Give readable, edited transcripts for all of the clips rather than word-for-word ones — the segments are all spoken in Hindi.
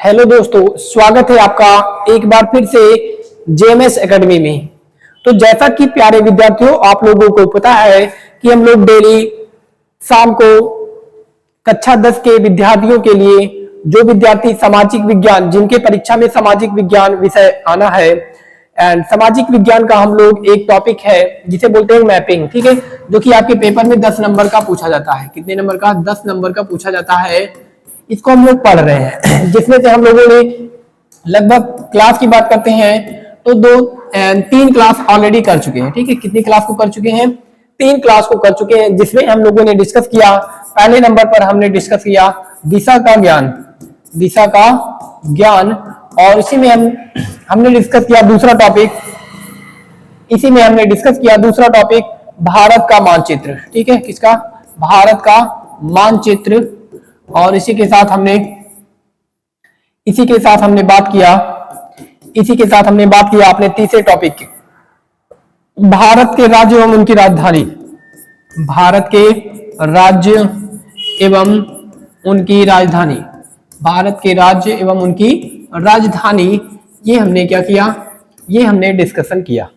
हेलो दोस्तों, स्वागत है आपका एक बार फिर से जेएमएस एकेडमी में। तो जैसा कि प्यारे विद्यार्थियों, आप लोगों को पता है कि हम लोग डेली शाम को कक्षा 10 के विद्यार्थियों के लिए, जो विद्यार्थी सामाजिक विज्ञान, जिनके परीक्षा में सामाजिक विज्ञान विषय आना है, एंड सामाजिक विज्ञान का हम लोग एक टॉपिक है जिसे बोलते हैं मैपिंग, ठीक है, जो कि आपके पेपर में 10 नंबर का पूछा जाता है। कितने नंबर का? 10 नंबर का पूछा जाता है। इसको हम लोग पढ़ रहे हैं, जिसमें से हम लोगों ने लगभग क्लास की बात करते हैं तो 3 क्लास ऑलरेडी कर चुके हैं, ठीक है। कितनी क्लास को कर चुके हैं? 3 क्लास को कर चुके हैं, जिसमें हम लोगों ने डिस्कस किया। पहले नंबर पर हमने डिस्कस किया दिशा का ज्ञान, और इसी में हमने डिस्कस किया दूसरा टॉपिक भारत का मानचित्र, ठीक है। किसका? भारत का मानचित्र। और इसी के साथ हमने बात किया अपने तीसरे टॉपिक की, भारत के राज्य एवं उनकी राजधानी। भारत के राज्य एवं उनकी राजधानी, ये हमने क्या किया? ये हमने डिस्कशन किया,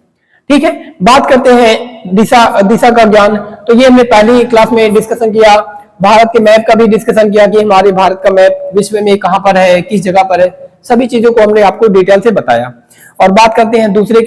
ठीक है। बात करते हैं दिशा का ज्ञान। तो ये हमने पहली क्लास में डिस्कशन किया। भारत के मैप का भी डिस्कशन किया कि हमारे भारत का मैप विश्व में कहां पर है, किस जगह पर है, सभी चीजों को हमने आपको डिटेल से बताया। और बात करते हैं तीसरी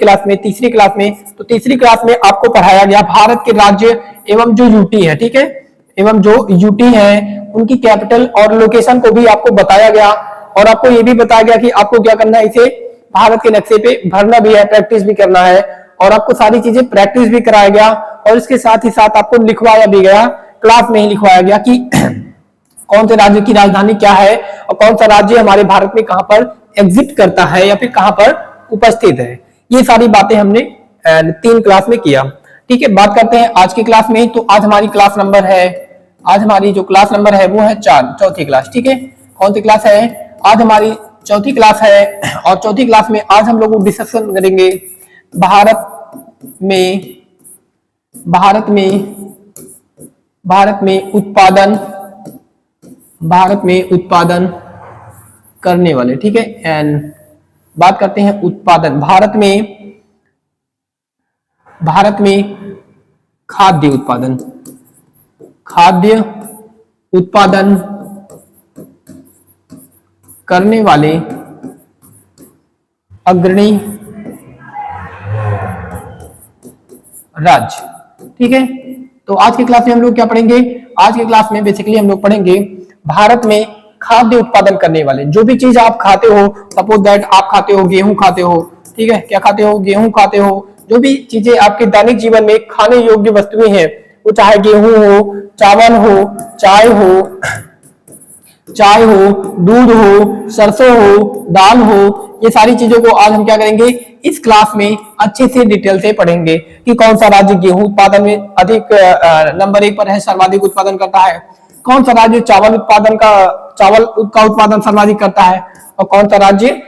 क्लास में। तो तीसरी क्लास में आपको पढ़ाया गया भारत के राज्य एवं जो यूटी है, ठीक है, एवं जो यूटी है उनकी कैपिटल और लोकेशन को भी आपको बताया गया। और आपको ये भी बताया गया कि आपको क्या करना है, इसे भारत के नक्शे पे भरना भी है, प्रैक्टिस भी करना है, और आपको सारी चीजें प्रैक्टिस भी कराया गया। और इसके साथ ही साथ आपको लिखवाया भी गया, क्लास में ही लिखवाया गया कि कौन से राज्य की राजधानी क्या है और कौन सा राज्य हमारे भारत में कहां पर एग्जिस्ट करता है या फिर कहां पर उपस्थित है। ये सारी बातें हमने 3 क्लास में किया, ठीक है। बात करते हैं आज की क्लास में। तो आज हमारी जो क्लास नंबर है वो है चौथी क्लास, ठीक है। कौन सी क्लास है? आज हमारी चौथी क्लास है। और चौथी क्लास में आज हम लोग डिस्कशन करेंगे भारत में उत्पादन करने वाले, ठीक है। एंड बात करते हैं उत्पादन। भारत में खाद्य उत्पादन करने वाले अग्रणी राज्य, ठीक है। तो आज की क्लास में हम लोग क्या पढ़ेंगे? आज की क्लास में बेसिकली हम लोग पढ़ेंगे भारत में खाद्य उत्पादन करने वाले, जो भी चीज आप खाते हो, सपोज दैट आप खाते हो गेहूं खाते हो, ठीक है। क्या खाते हो? गेहूं खाते हो। जो भी चीजें आपके दैनिक जीवन में खाने योग्य वस्तुएं हैं, वो चाहे गेहूं हो, चावल हो, चाय हो, दूध हो, सरसों हो, दाल हो, ये सारी चीजों को आज हम क्या करेंगे, इस क्लास में अच्छे से डिटेल से पढ़ेंगे कि कौन सा राज्य गेहूं उत्पादन में अधिक नंबर 1 पर है, सर्वाधिक उत्पादन करता है, कौन सा राज्य चावल का उत्पादन सर्वाधिक करता है, और कौन सा राज्य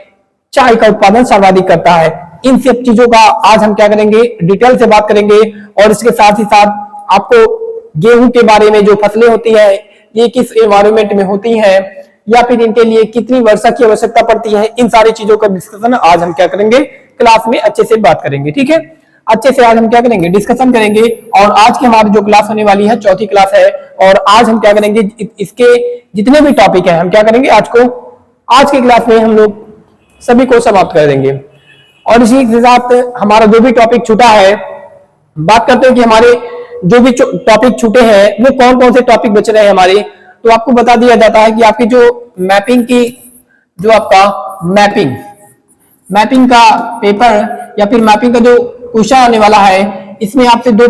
चाय का उत्पादन सर्वाधिक करता है। इन सब चीजों का आज हम क्या करेंगे, डिटेल से बात करेंगे। और इसके साथ ही साथ आपको गेहूं के बारे में, जो फसलें होती है ये किस एनवायरमेंट में होती है, या फिर इनके लिए कितनी वर्षा की आवश्यकता पड़ती है, इन सारी चीजों का डिस्कशन आज हम क्या करेंगे, क्लास में अच्छे से बात करेंगे, ठीक है। अच्छे से आज हम क्या करेंगे, डिस्कशन करेंगे। और आज की हमारी जो क्लास होने वाली है, चौथी क्लास है। और आज हम क्या करेंगे, इसके जितने भी टॉपिक हैं हम क्या करेंगे, आज की क्लास में हम लोग सभी को समाप्त कर देंगे। और इसी के साथ हमारा जो भी टॉपिक छूटा है, बात करते हैं कि हमारे जो भी टॉपिक छूटे हैं वो कौन कौन से टॉपिक बच रहे हैं हमारे। तो आपको बता दिया जाता है कि आपकी जो मैपिंग का पेपर या फिर मैपिंग का जो क्वेश्चन आने वाला है, इसमें आपसे दो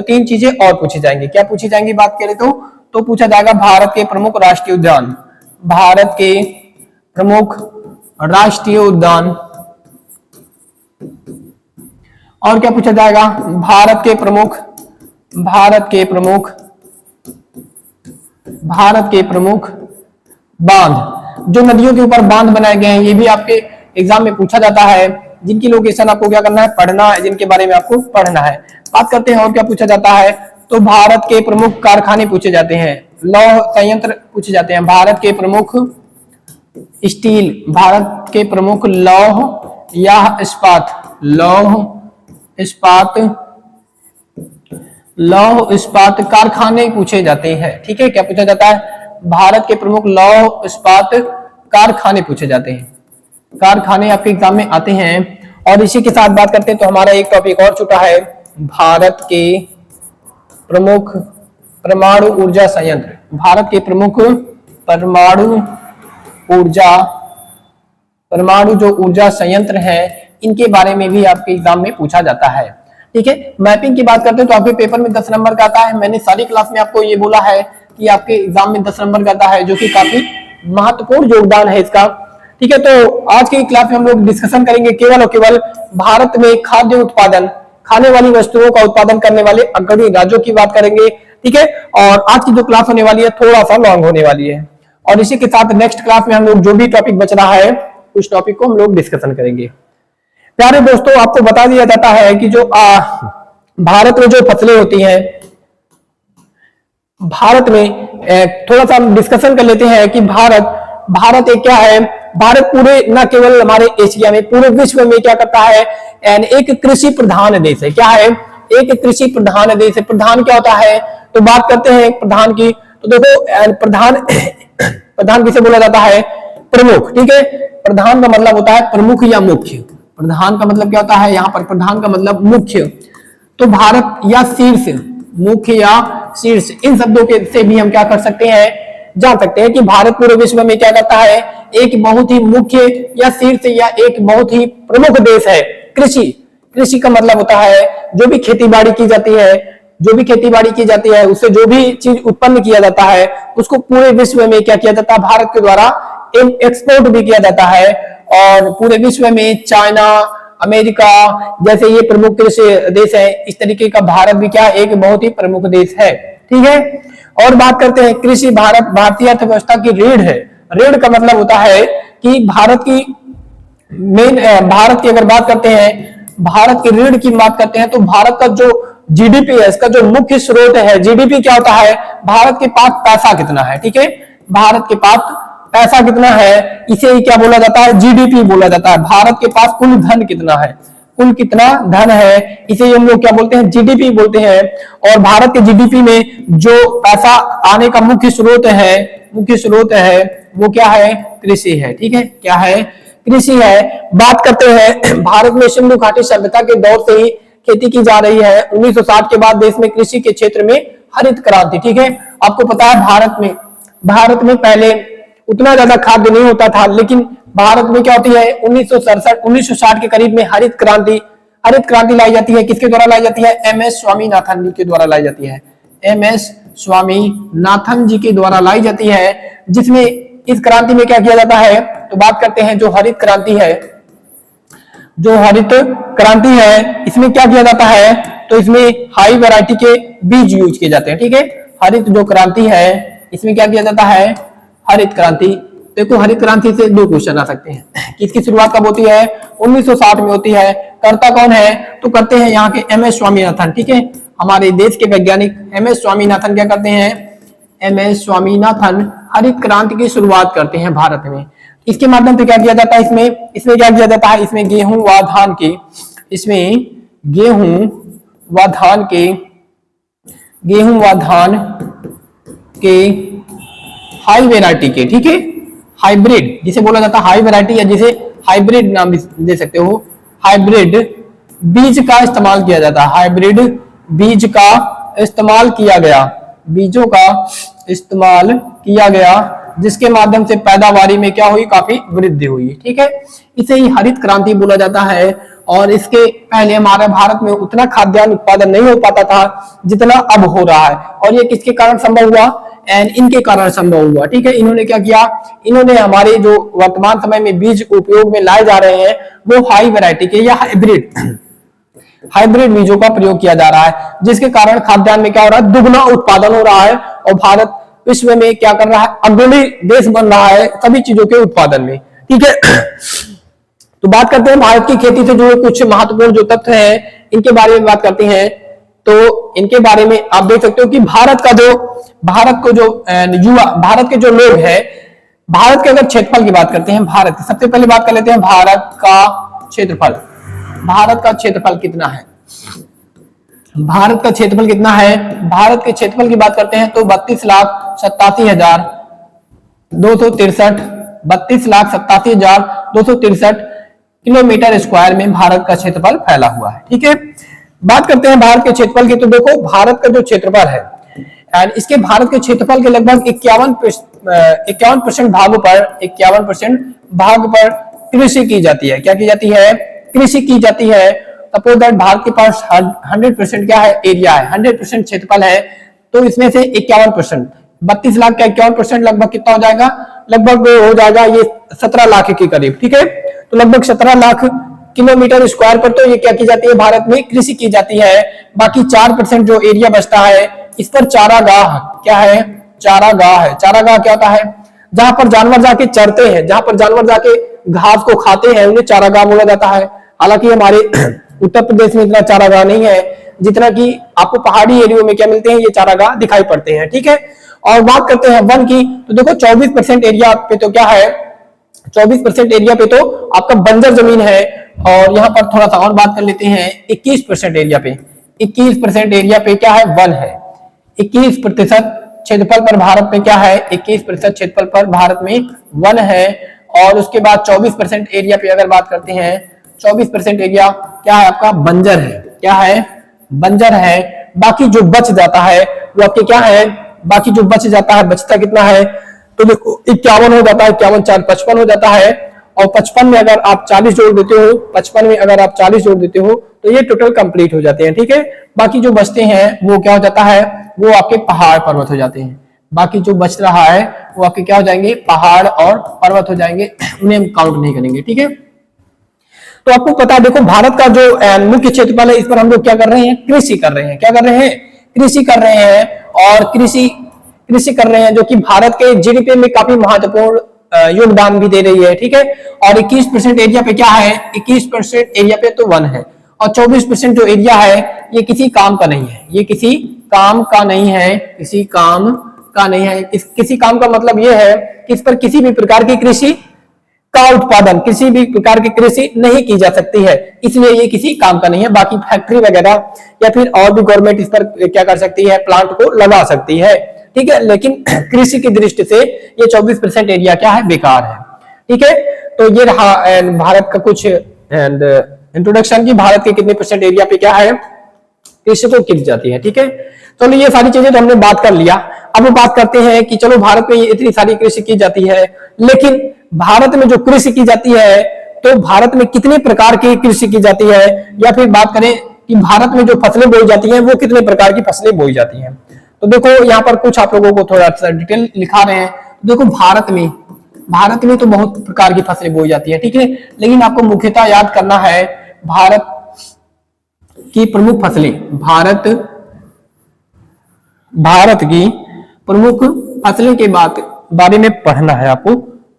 तीन चीजें और पूछी जाएंगी। क्या पूछी जाएंगी बात करें तो पूछा जाएगा भारत के प्रमुख राष्ट्रीय उद्यान, और क्या पूछा जाएगा, भारत के प्रमुख बांध, जो नदियों के ऊपर बांध बनाए गए हैं, ये भी आपके एग्जाम में पूछा जाता है। जिनकी लोकेशन आपको क्या करना है, पढ़ना है, जिनके बारे में आपको पढ़ना है। बात करते हैं और क्या पूछा जाता है, तो भारत के प्रमुख कारखाने पूछे जाते हैं, लौह संयंत्र पूछे जाते हैं। भारत के प्रमुख स्टील भारत के प्रमुख लौह या इस्पात कारखाने पूछे जाते हैं। ठीक है, क्या पूछा जाता है? भारत के प्रमुख लौह इस्पात कारखाने पूछे जाते हैं। कारखाने आपके एग्जाम में आते हैं। और इसी के साथ बात करते हैं तो हमारा एक टॉपिक और छूटा है, भारत के प्रमुख परमाणु ऊर्जा संयंत्र। भारत के प्रमुख परमाणु जो ऊर्जा संयंत्र है, इनके बारे में भी आपके एग्जाम में पूछा जाता है। ठीक है, मैपिंग की बात करते हैं तो आपके पेपर में 10 नंबर का आता है। मैंने सारी क्लास में आपको ये बोला है कि आपके एग्जाम में 10 नंबर का आता है, जो कि काफी महत्वपूर्ण योगदान है इसका। ठीक है, तो आज की क्लास में हम लोग डिस्कशन करेंगे केवल और केवल भारत में खाद्य उत्पादन, खाने वाली वस्तुओं का उत्पादन करने वाले अग्रणी राज्यों की बात करेंगे। ठीक है, और आज की जो क्लास होने वाली है थोड़ा सा लॉन्ग होने वाली है। और इसी के साथ नेक्स्ट क्लास में हम लोग जो भी टॉपिक बच रहा है उस टॉपिक को हम लोग डिस्कशन करेंगे। प्यारे दोस्तों, आपको बता दिया जाता है कि जो भारत में जो फसलें होती हैं, भारत में थोड़ा सा हम डिस्कशन कर लेते हैं कि भारत एक क्या है। भारत पूरे न केवल हमारे एशिया में, पूरे विश्व में क्या करता है, एक कृषि प्रधान देश है। क्या है? एक कृषि प्रधान देश है। प्रधान क्या होता है? तो बात करते हैं प्रधान की, तो देखो प्रधान किसे बोला जाता है? प्रमुख। ठीक है, प्रधान का मतलब होता है प्रमुख या मुख्य। प्रधान का मतलब क्या होता है? यहाँ पर प्रधान का मतलब मुख्य। तो भारत या शीर्ष, मुख्य या शीर्ष, इन शब्दों के से भी हम क्या कर सकते हैं, जान सकते हैं कि भारत पूरे विश्व में क्या करता है, एक बहुत ही मुख्य या शीर्ष या एक बहुत ही प्रमुख देश है। कृषि का मतलब होता है जो भी खेती बाड़ी की जाती है, उससे जो भी चीज उत्पन्न किया जाता है, उसको पूरे विश्व में क्या किया जाता है, भारत के द्वारा एक्सपोर्ट भी किया जाता है। और पूरे विश्व में चाइना, अमेरिका जैसे ये प्रमुख कृषि देश है, इस तरीके का भारत भी क्या एक बहुत ही प्रमुख देश है। ठीक है, और बात करते हैं कृषि भारतीय अर्थव्यवस्था की रीढ़ है। रीढ़ का मतलब होता है कि भारत की अगर बात करते हैं, भारत की रीढ़ की बात करते हैं तो भारत का जो जीडीपी है, इसका जो मुख्य स्रोत है, जीडीपी क्या होता है, भारत के पास पैसा कितना है। ठीक है, भारत के पास पैसा कितना है, इसे ही क्या बोला जाता है, जीडीपी बोला जाता है। भारत के पास कुल धन कितना है, कुल कितना धन है, इसे हम लोग क्या बोलते हैं, जीडीपी बोलते हैं। और भारत के जीडीपी में जो पैसा आने का मुख्य स्रोत है वो क्या है, कृषि है। ठीक है, क्या है, कृषि है। बात करते हैं भारत में सिंधु घाटी सभ्यता के दौर से ही खेती की जा रही है। 1960 के बाद देश में कृषि के क्षेत्र में हरित क्रांति। ठीक है, आपको पता है भारत में पहले उतना ज्यादा खाद्य नहीं होता था, लेकिन भारत में क्या होती है, 1960 के करीब में हरित क्रांति लाई जाती है। किसके द्वारा लाई जाती है? एमएस स्वामीनाथन जी के द्वारा लाई जाती है। एमएस स्वामीनाथन जी के द्वारा लाई जाती है, जिसमें इस क्रांति में क्या किया जाता है, तो बात करते हैं जो हरित क्रांति है, इसमें क्या किया जाता है, तो इसमें हाई वैरायटी के बीज यूज किए जाते हैं। ठीक है, हरित जो क्रांति है, इसमें क्या किया जाता है, हरित क्रांति। देखो, हरित क्रांति से 2 क्वेश्चन आ सकते हैं कि इसकी शुरुआत कब होती है, 1960 में होती है। करता कौन है, तो करते हैं यहाँ के एमएस स्वामीनाथन। ठीक है, हमारे देश के वैज्ञानिक एमएस स्वामीनाथन क्या करते हैं, एमएस स्वामीनाथन हरित क्रांति की शुरुआत करते हैं भारत में। इसके माध्यम से क्या किया जाता है, इसमें क्या किया जाता है, इसमें गेहूं व धान के हाई वैरायटी के, ठीक है, हाइब्रिड जिसे बोला जाता है, हाई वैरायटी या जिसे हाइब्रिड नाम दे सकते हो, हाइब्रिड बीज का इस्तेमाल किया जाता है। हाइब्रिड बीज का इस्तेमाल किया गया, जिसके माध्यम से पैदावारी में क्या हुई, काफी वृद्धि हुई। ठीक है, इसे ही हरित क्रांति बोला जाता है। और इसके पहले हमारे भारत में उतना खाद्यान्न उत्पादन नहीं हो पाता था जितना अब हो रहा है। और ये किसके कारण संभव हुआ, इनके कारण संभव हुआ। ठीक है, इन्होंने क्या किया, इन्होंने हमारे जो वर्तमान समय में बीज उपयोग में लाए जा रहे हैं वो हाई वैरायटी के या हाइब्रिड बीजों का प्रयोग किया जा रहा है, जिसके कारण खाद्यान्न में क्या हो रहा है, दुगना उत्पादन हो रहा है। और भारत विश्व में क्या कर रहा है, अग्रणी देश बन रहा है सभी चीजों के उत्पादन में। ठीक है, तो बात करते हैं भारत की खेती से जुड़े कुछ महत्वपूर्ण जो तथ्य हैं, इनके बारे में बात करते हैं। तो इनके बारे में आप देख सकते हो कि भारत के जो लोग हैं, भारत के अगर क्षेत्रफल की बात करते हैं, भारत की सबसे पहले बात कर लेते हैं भारत का क्षेत्रफल। भारत का क्षेत्रफल कितना है? भारत का क्षेत्रफल कितना है? भारत के क्षेत्रफल की बात करते हैं तो 32,87,263 32,87,263 किलोमीटर स्क्वायर में भारत का क्षेत्रफल फैला हुआ है। ठीक है, बात करते हैं भारत के क्षेत्रफल की, तो देखो भारत का जो क्षेत्रफल है एंड इसके भारत के क्षेत्रफल के लगभग 51% भाग पर कृषि की जाती है। क्या की जाती है? कृषि की जाती है। सपोज दैट भारत के पास 100% क्या है? एरिया है, 100% क्षेत्रफल है, तो इसमें से 51%, 32 लाख का 51% लगभग कितना हो जाएगा? लगभग हो जाएगा ये 17 लाख के करीब। ठीक है, तो लगभग 17 लाख किलोमीटर स्क्वायर पर तो ये क्या की जाती है? भारत में कृषि की जाती है। बाकी 4% जो एरिया बचता है इस पर चारागाह, क्या है? चारागाह है। चारागाह क्या होता है? जहां पर जानवर जाके चरते हैं, जहां पर जानवर जाके घास को खाते हैं, उन्हें चारागाह बोला जाता है। हालांकि हमारे उत्तर प्रदेश में इतना चारागाह नहीं है जितना कि आपको पहाड़ी एरिया में क्या मिलते हैं? ये चारागाह दिखाई पड़ते हैं। ठीक है, और बात करते हैं वन की, तो देखो 24% एरिया पे तो क्या है? 24% एरिया पे तो आपका बंजर जमीन है। और यहाँ पर थोड़ा सा और बात कर लेते हैं, 21% एरिया पे, 21% एरिया पे क्या है? वन है। 21% क्षेत्रफल पर भारत में क्या है? 21% क्षेत्रफल पर भारत में वन है। और उसके बाद 24% एरिया पे अगर बात करते हैं, 24% एरिया क्या है? आपका बंजर है। क्या है? बंजर है। बाकी जो बच जाता है वो आपके क्या है? बाकी जो बच जाता है, बचता कितना है? तो देखो 51 हो जाता है, 51 4 55 हो जाता है। और 55 में अगर आप 40 जोड़ देते हो, 55 में अगर आप 40 जोड़ देते हो तो ये टोटल कंप्लीट हो जाते हैं। ठीक है, बाकी जो बचते हैं वो क्या हो जाता है? वो आपके पहाड़ पर्वत हो जाते हैं। बाकी जो बच रहा है वो आपके क्या हो जाएंगे? पहाड़ और पर्वत हो जाएंगे, उन्हें हम काउंट नहीं करेंगे। ठीक है, तो आपको पता है, देखो भारत का जो मुख्य क्षेत्रफल है इस पर हम लोग क्या कर रहे हैं? कृषि कर रहे हैं। क्या कर रहे हैं? कृषि कर रहे हैं। और कृषि कर रहे हैं जो कि भारत के जीडीपी में काफी महत्वपूर्ण योगदान भी दे रही है। ठीक है, और 21% एरिया पे क्या है? 21% एरिया पे तो वन है। और 24% जो एरिया है ये किसी काम का नहीं है। ये किसी काम का नहीं है, किसी काम का नहीं है। किसी काम का मतलब ये है कि इस पर किसी भी प्रकार की कृषि का उत्पादन, किसी भी प्रकार की कृषि नहीं की जा सकती है, इसलिए ये किसी काम का नहीं है। बाकी फैक्ट्री वगैरह या फिर और भी गवर्नमेंट इस पर क्या कर सकती है? प्लांट को लगा सकती है। ठीक है, लेकिन कृषि की दृष्टि से ये 24% एरिया क्या है? बेकार है। ठीक है, तो ये रहा भारत का कुछ इंट्रोडक्शन की भारत के कितने परसेंट एरिया पे क्या है? कृषि को की जाती है। ठीक है, चलो ये सारी चीजें तो हमने बात कर लिया। अब बात करते हैं कि चलो भारत में इतनी सारी कृषि की जाती है, लेकिन भारत में जो कृषि की जाती है तो भारत में कितने प्रकार की कृषि की जाती है, या फिर बात करें कि भारत में जो फसलें बोई जाती हैं वो कितने प्रकार की फसलें बोई जाती हैं। तो देखो यहाँ पर कुछ आप लोगों को थोड़ा सा डिटेल लिखा रहे हैं। देखो भारत में तो बहुत प्रकार की फसलें बोई जाती है। ठीक है, लेकिन आपको मुख्यतः याद करना है भारत की प्रमुख फसलें, भारत की प्रमुख फसलें के बारे में पढ़ना है आपको।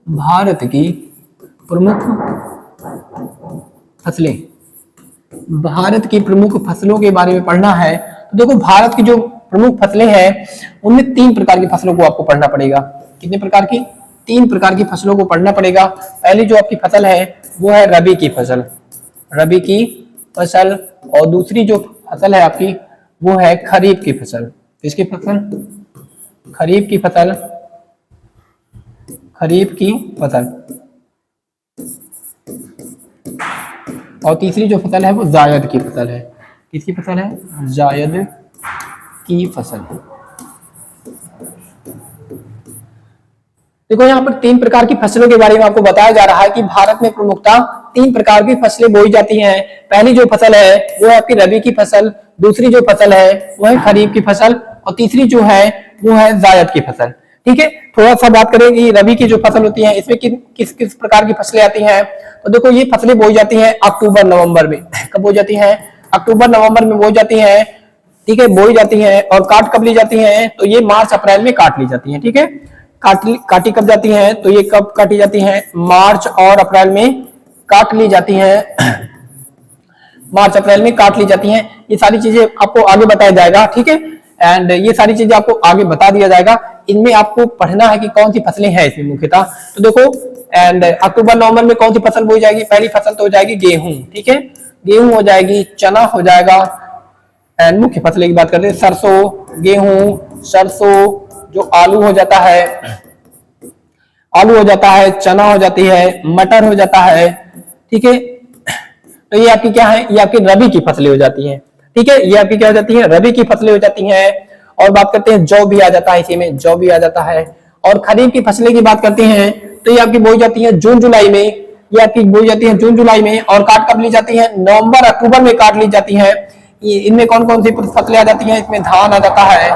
भारत की प्रमुख फसलें, भारत की प्रमुख फसलों के बारे में पढ़ना है। तो देखो भारत की जो प्रमुख फसलें हैं उनमें 3 प्रकार की फसलों को आपको पढ़ना पड़ेगा। कितने प्रकार की? 3 प्रकार की फसलों को पढ़ना पड़ेगा। पहली जो आपकी फसल है वो है रबी की फसल, रबी की फसल। और दूसरी जो फसल है आपकी वो है खरीफ की फसल। किसकी फसल? खरीफ की फसल, खरीफ की फसल। और तीसरी जो फसल है वो जायद की फसल है। किसकी फसल है? जायद की फसल। देखो यहाँ पर 3 प्रकार की फसलों के बारे में आपको बताया जा रहा है कि भारत में प्रमुखता 3 प्रकार की फसलें बोई जाती हैं। पहली जो फसल है वो है आपकी रबी की फसल, दूसरी जो फसल है वो है खरीफ की फसल, और तीसरी जो है वो है जायद की फसल। ठीक है, थोड़ा सा बात करें कि रबी की जो फसल होती है इसमें किस किस प्रकार की फसलें आती हैं। तो देखो ये फसलें बोई जाती हैं अक्टूबर नवंबर में। कब बोई जाती हैं? अक्टूबर नवंबर में बोई जाती हैं। ठीक है, बोई जाती हैं। और काट कब ली जाती हैं? तो ये मार्च अप्रैल में काट ली जाती हैं। ठीक है, काटी कब जाती हैं? तो ये कब काटी जाती हैं? मार्च और अप्रैल में काट ली जाती हैं। मार्च अप्रैल में काट ली जाती हैं। ये सारी चीजें आपको आगे बताया जाएगा। ठीक है, एंड ये सारी चीजें आपको आगे बता दिया जाएगा इनमें आपको पढ़ना है कि कौन सी फसलें हैं इसमें मुख्यतः। तो देखो एंड अक्टूबर नवंबर में कौन सी फसल बोई जाएगी, पहली फसल तो हो जाएगी गेहूं, ठीक है, गेहूं हो जाएगी, चना हो जाएगा, एंड मुख्य फसलें की बात करते हैं सरसों, गेहूं, सरसों, जो आलू हो जाता है, आलू हो जाता है, चना हो जाती है, मटर हो जाता है, ठीक है। तो ये आपकी क्या है, ये आपकी रबी की फसलें हो जाती हैं, ठीक है, ये आपकी क्या हो जाती है, रबी की फसलें हो जाती हैं। और बात करते हैं जौ भी आ जाता है, इसी में जौ भी आ जाता है। और खरीफ की फसलें की बात करते हैं तो ये आपकी बोई जाती है जून जुलाई में, ये आपकी बोई जाती है जून जुलाई में, और काट कब ली जाती है, नवंबर अक्टूबर में काट ली जाती है। इनमें कौन कौन सी फसलें आ जाती हैं, इसमें धान आ जाता है,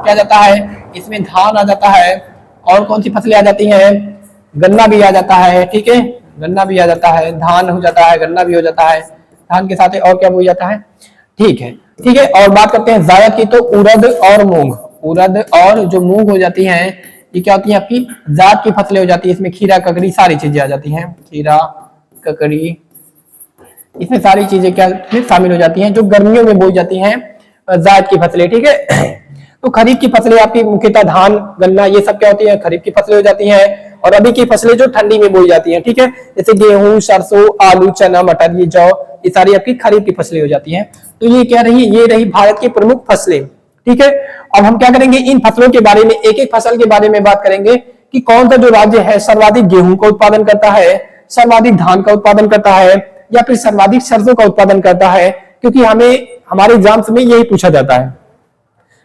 क्या जाता है, इसमें धान आ जाता है, और कौन सी फसलें आ जाती हैं, गन्ना भी आ जाता है, ठीक है, गन्ना भी आ जाता है, धान हो जाता है, गन्ना भी हो जाता है, धान के साथ और क्या बोई जाता है, ठीक है, ठीक है। और बात करते हैं जायद की, तो उड़द और मूंग, उड़द और जो मूंग हो जाती हैं ये क्या होती है, आपकी जायद की फसलें हो जाती है। इसमें खीरा ककड़ी सारी चीजें आ जाती हैं, खीरा ककड़ी, इसमें सारी चीजें क्या शामिल हो जाती हैं जो गर्मियों में बोई जाती हैं, जायद की फसलें, ठीक है। तो खरीफ की फसलें आपकी मुख्यतः धान, गन्ना, ये सब क्या होती है, खरीफ की फसलें हो जाती हैं। और रबी की फसलें जो ठंडी में बोई जाती हैं, ठीक है, जैसे गेहूं, सरसों, आलू, चना, मटर, ये जौ, ये सारी आपकी खरीफ की फसलें हो जाती हैं। तो ये क्या रही, ये रही भारत की प्रमुख फसलें, ठीक है। अब हम क्या करेंगे, इन फसलों के बारे में, एक एक फसल के बारे में बात करेंगे कि कौन सा जो राज्य है सर्वाधिक गेहूं का उत्पादन करता है, सर्वाधिक धान का उत्पादन करता है, या फिर सर्वाधिक सरसों का उत्पादन करता है, क्योंकि हमें हमारे एग्जाम्स में यही पूछा जाता है,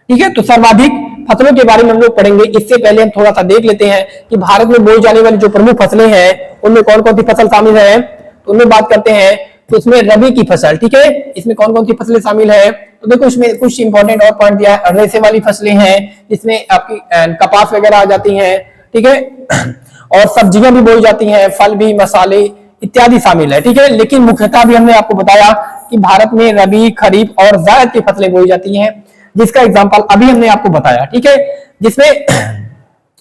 ठीक है। तो सर्वाधिक फसलों के बारे में हम लोग पढ़ेंगे। इससे पहले हम थोड़ा सा देख लेते हैं कि भारत में बोई जाने वाली जो प्रमुख फसलें हैं उनमें कौन कौन सी फसल शामिल है। तो उनमें बात करते हैं तो इसमें रबी की फसल, ठीक है, इसमें कौन कौन सी फसलें शामिल है। तो देखो इसमें कुछ इंपॉर्टेंट और पॉइंट दिया है, रेशे वाली फसलें हैं जिसमें आपकी कपास वगैरह आ जाती हैं, ठीक है, और सब्जियां भी बोई जाती हैं, फल भी, मसाले इत्यादि शामिल है, ठीक है। लेकिन मुख्यतः भी हमने आपको बताया कि भारत में रबी, खरीफ और जायद की फसलें बोई जाती हैं, जिसका एग्जाम्पल अभी हमने आपको बताया, ठीक है। जिसमें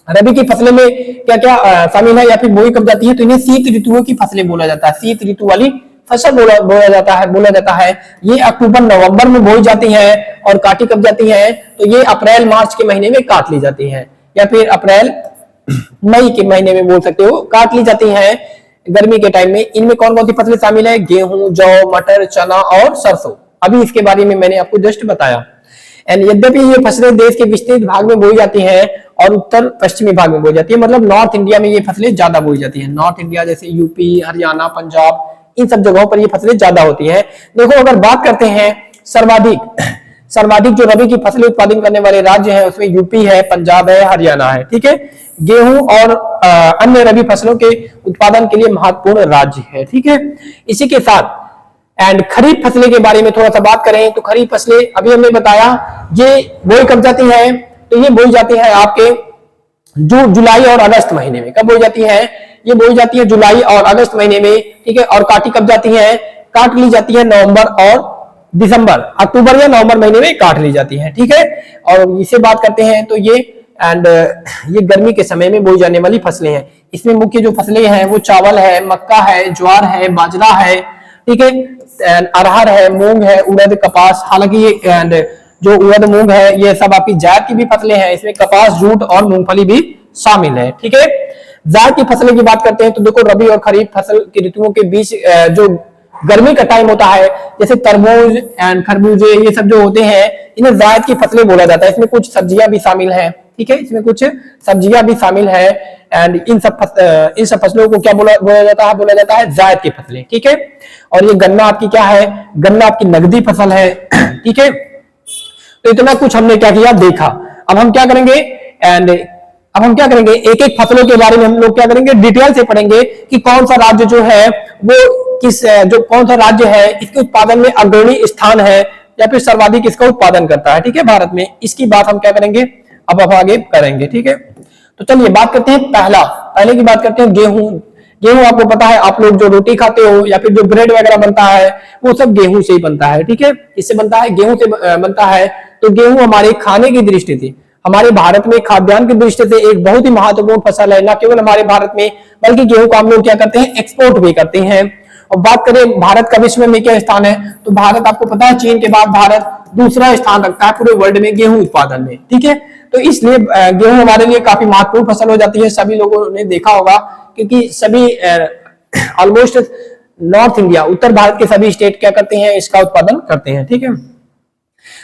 रबी की फसलें में क्या क्या शामिल है या फिर बोई कब जाती है, तो इन्हें शीत ऋतुओं की फसलें बोला जाता है, शीत ऋतु वाली फसल बोला जाता है। ये अक्टूबर नवंबर में बोई जाती हैं और काटी कब जाती हैं, तो ये अप्रैल मार्च के महीने में काट ली जाती हैं, या फिर अप्रैल मई के महीने में बोल सकते हो, काट ली जाती हैं गर्मी के टाइम में। इनमें कौन कौन सी फसलें शामिल है, गेहूं, जौ, मटर, चना और सरसों। अभी इसके बारे में मैंने आपको जस्ट बताया। एंड यद्यपि ये फसलें देश के विस्तृत भाग में बोई जाती हैं और उत्तर पश्चिमी भाग में बोई जाती है, मतलब नॉर्थ इंडिया में ये फसलें ज्यादा बोई जाती हैं। नॉर्थ इंडिया जैसे यूपी, हरियाणा, पंजाब, इन सब जगहों पर ये फसलें ज्यादा होती हैं। देखो अगर बात करते हैं सर्वाधिक जो रबी की फसलें उत्पादन करने वाले राज्य हैं उसमें यूपी है, पंजाब है, हरियाणा है, ठीक है। गेहूं और अन्य रबी फसलों के उत्पादन के लिए महत्वपूर्ण राज्य है, ठीक है। इसी के साथ एंड खरीफ फसलें के बारे में थोड़ा सा बात करें तो खरीफ फसलें अभी हमने बताया ये बोई कब जाती है, तो ये बोई जाती है आपके जुलाई और अगस्त महीने में। कब बोई जाती है, ये बोई जाती है जुलाई और अगस्त महीने में, ठीक है। और काटी कब जाती है, काट ली जाती है नवंबर और दिसंबर, अक्टूबर या नवंबर महीने में काट ली जाती है, ठीक है। और इसे बात करते हैं तो ये ये गर्मी के समय में बोई जाने वाली फसलें हैं। इसमें मुख्य जो फसलें हैं वो चावल है, मक्का है, ज्वार है, बाजरा है, ठीक है, अरहर है, मूंग है, उड़द, कपास। हालांकि ये जो उड़द, मूंग है ये सब आपकी जायद की भी फसलें हैं, इसमें कपास, जूट और मूंगफली भी शामिल है, ठीक है। जायद की फसलें की बात करते हैं तो देखो रबी और खरीफ फसल की ऋतुओं के बीच जो गर्मी का टाइम होता है, जैसे तरबूज एंड खरबूजे, ये सब जो होते हैं इन्हें जायद की फसलें बोला जाता है। इसमें कुछ सब्जियां भी शामिल हैं, ठीक है, इसमें कुछ सब्जियां भी शामिल है। एंड इन सब फसलों को क्या बोला जाता है जायद की फसलें, ठीक है। और ये गन्ना आपकी क्या है, गन्ना आपकी नगदी फसल है, ठीक है। तो इतना कुछ हमने क्या किया, देखा। अब हम क्या करेंगे एक एक फसलों के बारे में हम लोग क्या करेंगे, डिटेल से पढ़ेंगे कि कौन सा राज्य जो है वो कौन सा राज्य है इसके उत्पादन में अग्रणी स्थान है या फिर सर्वाधिक इसका उत्पादन करता है, ठीक है, भारत में। इसकी बात हम क्या करेंगे अब आगे करेंगे, ठीक है। तो चलिए बात करते हैं पहले की बात करते हैं गेहूं आपको पता है, आप लोग जो रोटी खाते हो या फिर जो ब्रेड वगैरह बनता है वो सब गेहूं से ही बनता है, ठीक है। इससे बनता है, गेहूं से बनता है। तो गेहूं हमारे खाने की दृष्टि से, हमारे भारत में खाद्यान्न की दृष्टि से एक बहुत ही महत्वपूर्ण फसल है। न केवल हमारे भारत में बल्कि गेहूं को हम लोग क्या करते हैं, एक्सपोर्ट भी करते हैं। और बात करें भारत का विश्व में क्या स्थान है, तो भारत आपको पता है चीन के बाद भारत दूसरा स्थान रखता है पूरे वर्ल्ड में गेहूं उत्पादन में, ठीक है। तो इसलिए गेहूं हमारे लिए काफी महत्वपूर्ण फसल हो जाती है, सभी लोगों ने देखा होगा, क्योंकि सभी ऑलमोस्ट नॉर्थ इंडिया, उत्तर भारत के सभी स्टेट क्या करते हैं, इसका उत्पादन करते हैं। ठीक है,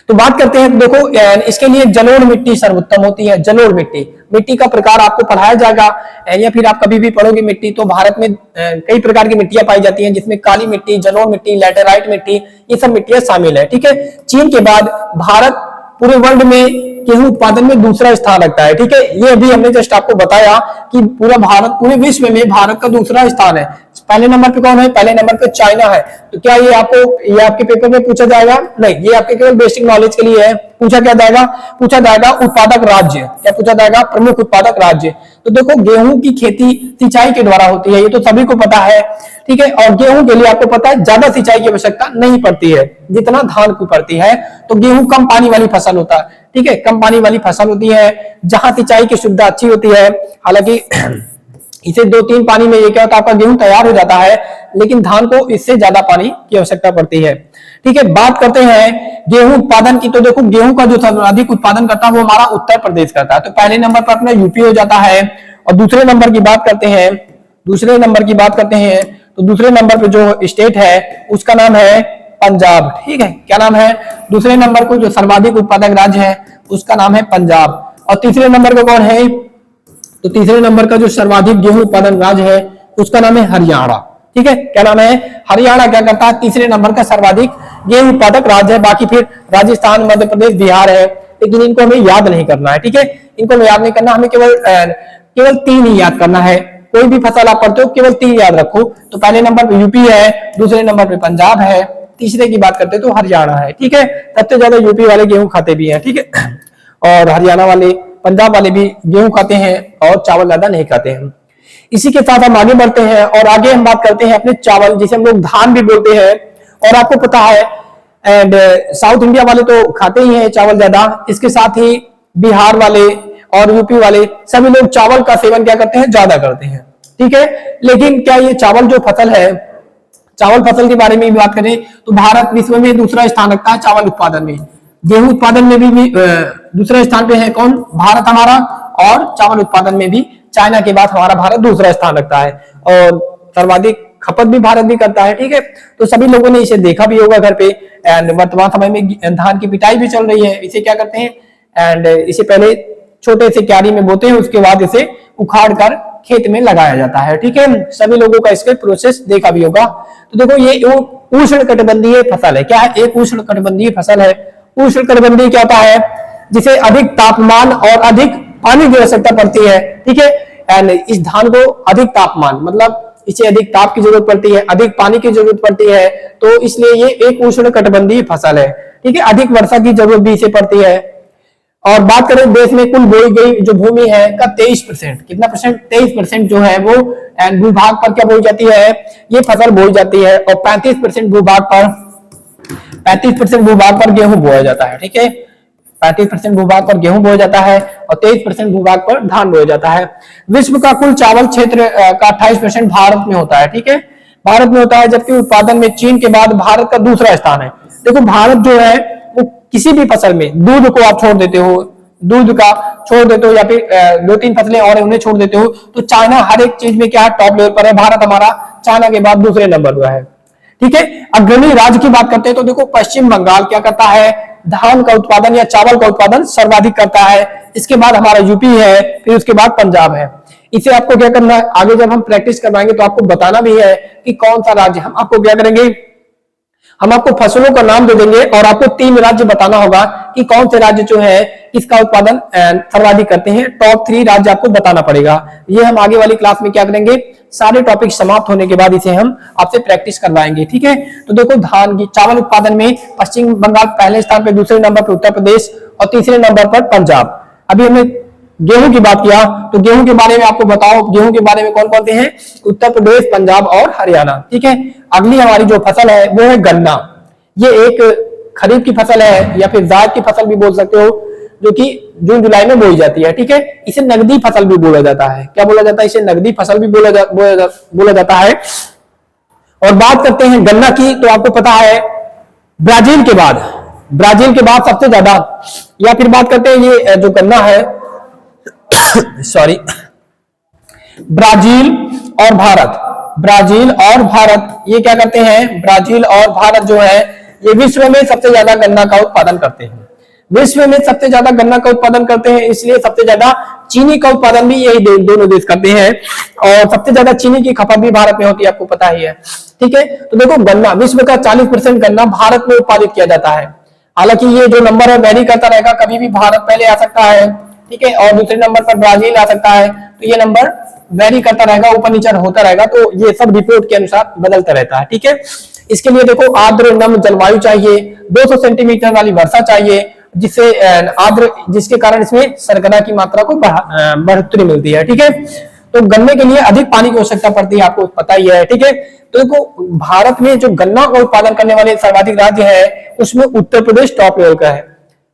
तो बात करते हैं, देखो इसके लिए जलोढ़ मिट्टी सर्वोत्तम होती है। जलोढ़ मिट्टी, मिट्टी का प्रकार आपको पढ़ाया जाएगा या फिर आप कभी भी पढ़ोगे मिट्टी, तो भारत में कई प्रकार की मिट्टियां पाई जाती हैं, जिसमें काली मिट्टी, जलोढ़ मिट्टी, लैटेराइट मिट्टी, ये सब मिट्टियां शामिल है। ठीक है, चीन के बाद भारत पूरे वर्ल्ड में गेहूं उत्पादन में दूसरा स्थान रखता है। ठीक है, ये अभी हमने जस्ट आपको बताया कि पूरा भारत, पूरे विश्व में भारत का दूसरा स्थान है। पहले नंबर पे कौन है? पहले नंबर पे चाइना है। तो क्या ये आपके पेपर में पूछा जाएगा? नहीं, ये आपके केवल बेसिक नॉलेज के लिए है। पूछा क्या जाएगा? पूछा जाएगा उत्पादक राज्य। क्या पूछा जाएगा? प्रमुख उत्पादक राज्य। तो देखो, गेहूं की खेती सिंचाई के द्वारा होती है, ये तो सभी को पता है। ठीक है, और गेहूं के लिए आपको पता है ज्यादा सिंचाई की आवश्यकता नहीं पड़ती है जितना धान को पड़ती है। तो गेहूं कम पानी वाली फसल होता है। ठीक है, कम पानी वाली फसल होती है, जहां सिंचाई की सुविधा अच्छी होती है। हालांकि इसे 2-3 पानी में ये क्या होता है, आपका गेहूं तैयार हो जाता है, लेकिन धान को इससे ज्यादा पानी की आवश्यकता पड़ती है। ठीक है, बात करते हैं गेहूं उत्पादन की। तो देखो, गेहूं का जो सर्वाधिक उत्पादन करता है वो हमारा उत्तर प्रदेश करता है। तो पहले नंबर पर अपना यूपी हो जाता है। और दूसरे नंबर की बात करते हैं, तो दूसरे नंबर पे जो स्टेट है उसका नाम है पंजाब। ठीक है, क्या नाम है? दूसरे नंबर को जो सर्वाधिक उत्पादक राज्य है उसका नाम है पंजाब। और तीसरे नंबर को कौन है? तो तीसरे नंबर का जो सर्वाधिक गेहूं उत्पादन राज्य है उसका नाम है हरियाणा। ठीक है, क्या नाम है? हरियाणा क्या करता है? तीसरे नंबर का सर्वाधिक गेहूं उत्पादक राज्य है। बाकी फिर राजस्थान, मध्य प्रदेश, बिहार है, लेकिन इनको हमें याद नहीं करना है। ठीक है, इनको हमें याद नहीं करना, हमें केवल 3 ही याद करना है। कोई भी फसल आप पढ़ते हो केवल 3 याद रखो। तो पहले नंबर पे यूपी है, दूसरे नंबर पे पंजाब है, तीसरे की बात करते तो हरियाणा है। ठीक है, सबसे ज्यादा यूपी वाले गेहूं खाते भी हैं। ठीक है, और हरियाणा वाले, पंजाब वाले भी गेहूं खाते हैं और चावल ज्यादा नहीं खाते हैं। इसी के साथ हम आगे बढ़ते हैं और आगे हम बात करते हैं अपने चावल, जिसे हम लोग धान भी बोलते हैं। और आपको पता है, एंड साउथ इंडिया वाले तो खाते ही हैं चावल ज्यादा, इसके साथ ही बिहार वाले और यूपी वाले सभी लोग चावल का सेवन क्या करते हैं? ज्यादा करते हैं। ठीक है, लेकिन क्या ये चावल जो फसल है, चावल फसल के बारे में भी बात करें तो भारत विश्व में दूसरा स्थान रखता है चावल उत्पादन में। गेहूं उत्पादन में भी दूसरे स्थान पे है कौन? भारत हमारा। और चावल उत्पादन में भी चाइना के बाद हमारा भारत दूसरा स्थान रखता है, और सर्वाधिक खपत भी भारत भी करता है। ठीक है, तो सभी लोगों ने इसे देखा भी होगा घर पे। एंड वर्तमान समय में धान की पिटाई भी चल रही है। इसे क्या करते हैं? एंड इसे पहले छोटे से क्यारी में बोते हैं, उसके बाद इसे उखाड़ कर खेत में लगाया जाता है। ठीक है, सभी लोगों का इसके प्रोसेस देखा भी होगा। तो देखो, ये उष्ण कटिबंधीय फसल है। क्या है? एक उष्ण कटिबंधीय फसल है। उष्ण कटिबंधीय क्या होता है? जिसे अधिक तापमान और अधिक पानी की आवश्यकता पड़ती है। ठीक है, एंड इस धान को अधिक तापमान, मतलब इसे अधिक ताप की जरूरत पड़ती है, अधिक पानी की जरूरत पड़ती है, तो इसलिए ये एक उष्ण कटिबंधीय फसल है। ठीक है, अधिक वर्षा की जरूरत भी इसे पड़ती है। और बात करें देश में कुल बोई गई जो भूमि है का 23%, कितना परसेंट? 23% जो है वो भूभाग पर क्या बोई जाती है? ये फसल बोई जाती है। और 35% भूभाग पर गेहूं बोया जाता है। ठीक है, 35% भूभाग पर गेहूं बोया जाता है और 23% भूभाग पर धान बोया जाता है। विश्व का कुल चावल क्षेत्र का 28% भारत में होता है। ठीक है, भारत में होता है, जबकि उत्पादन में चीन के बाद भारत का दूसरा स्थान है। देखो, भारत जो है वो किसी भी फसल में, दूध को आप छोड़ देते हो, दूध का छोड़ देते हो, या फिर 2-3 फसलें और उन्हें छोड़ देते हो, तो चाइना हर एक चीज में क्या टॉप लेवल पर है। भारत हमारा चाइना के बाद दूसरे नंबर पर है। ठीक है, अग्रणी राज्य की बात करते हैं तो देखो, पश्चिम बंगाल क्या करता है? धान का उत्पादन या चावल का उत्पादन सर्वाधिक करता है। इसके बाद हमारा यूपी है, फिर उसके बाद पंजाब है। इसे आपको क्या करना है? आगे जब हम प्रैक्टिस करवाएंगे तो आपको बताना भी है कि कौन सा राज्य। हम आपको क्या करेंगे? हम आपको फसलों का नाम दे देंगे और आपको 3 राज्य बताना होगा कि कौन से राज्य जो है इसका उत्पादन सर्वाधिक करते हैं। टॉप 3 राज्य आपको बताना पड़ेगा। ये हम आगे वाली क्लास में क्या करेंगे? सारे टॉपिक समाप्त होने के बाद इसे हम आपसे प्रैक्टिस करवाएंगे। ठीक है, तो देखो, धान की चावल उत्पादन में पश्चिम बंगाल पहले स्थान पर, दूसरे नंबर पर उत्तर प्रदेश और तीसरे नंबर पर पंजाब। अभी हमने गेहूं की बात किया, तो गेहूं के बारे में आपको बताओ, गेहूं के बारे में कौन कौन से हैं? उत्तर प्रदेश, पंजाब और हरियाणा। ठीक है, अगली हमारी जो फसल है वो है गन्ना। ये एक खरीफ की फसल है या फिर जायद की फसल भी बोल सकते हो, जो कि जून जुलाई में बोई जाती है। ठीक है, इसे नगदी फसल भी बोला जाता है। क्या बोला जाता है? इसे नगदी फसल भी बोला जाता है। और बात करते हैं गन्ना की, तो आपको पता है ब्राजील के बाद ब्राजील के बाद सबसे ज्यादा, या फिर बात करते हैं ये जो गन्ना है सॉरी, ब्राजील और भारत, ब्राजील और भारत ये क्या करते हैं, ब्राजील और भारत जो है ये विश्व में सबसे ज्यादा गन्ना का उत्पादन करते हैं, विश्व में सबसे ज्यादा गन्ना का उत्पादन करते हैं, इसलिए सबसे ज्यादा चीनी का उत्पादन भी यही दोनों देश करते हैं, और सबसे ज्यादा चीनी की खपत भी भारत में होती है, आपको पता ही है। ठीक है, तो देखो गन्ना, विश्व का 40% गन्ना भारत में उत्पादित किया जाता है। हालांकि ये जो नंबर है वेरी करता रहेगा, कभी भी भारत पहले आ सकता है, ठीक है, और दूसरे नंबर पर ब्राजील आ सकता है, तो ये नंबर वेरी करता रहेगा, ऊपर नीचे होता रहेगा, तो ये सब रिपोर्ट के अनुसार बदलता रहता है। ठीक है, इसके लिए देखो आर्द्र नम जलवायु चाहिए, 200 सेंटीमीटर वाली वर्षा चाहिए, जिससे आर्द्र, जिसके कारण इसमें शर्करा की मात्रा को बढ़ोतरी मिलती है। ठीक है, तो गन्ने के लिए अधिक पानी की आवश्यकता पड़ती है, आपको पता ही है। ठीक है, तो देखो भारत में जो गन्ना का उत्पादन करने वाले सर्वाधिक राज्य है उसमें उत्तर प्रदेश टॉप लेवल का है।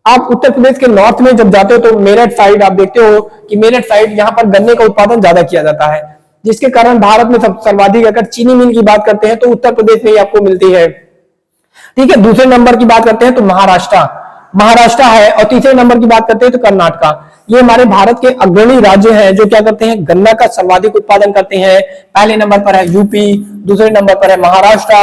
आप उत्तर प्रदेश के नॉर्थ में जब जाते हो तो मेरठ साइड आप देखते हो कि मेरठ साइड यहाँ पर गन्ने का उत्पादन ज्यादा किया जाता है, जिसके कारण भारत में सर्वाधिक, अगर चीनी मिल की बात करते हैं तो उत्तर प्रदेश में ही आपको मिलती है। ठीक है, दूसरे नंबर की बात करते हैं तो महाराष्ट्र है, और तीसरे नंबर की बात करते हैं तो कर्नाटक। ये हमारे भारत के अग्रणी राज्य हैं जो क्या करते हैं, गन्ना का सर्वाधिक उत्पादन करते हैं। पहले नंबर पर है यूपी, दूसरे नंबर पर है महाराष्ट्र,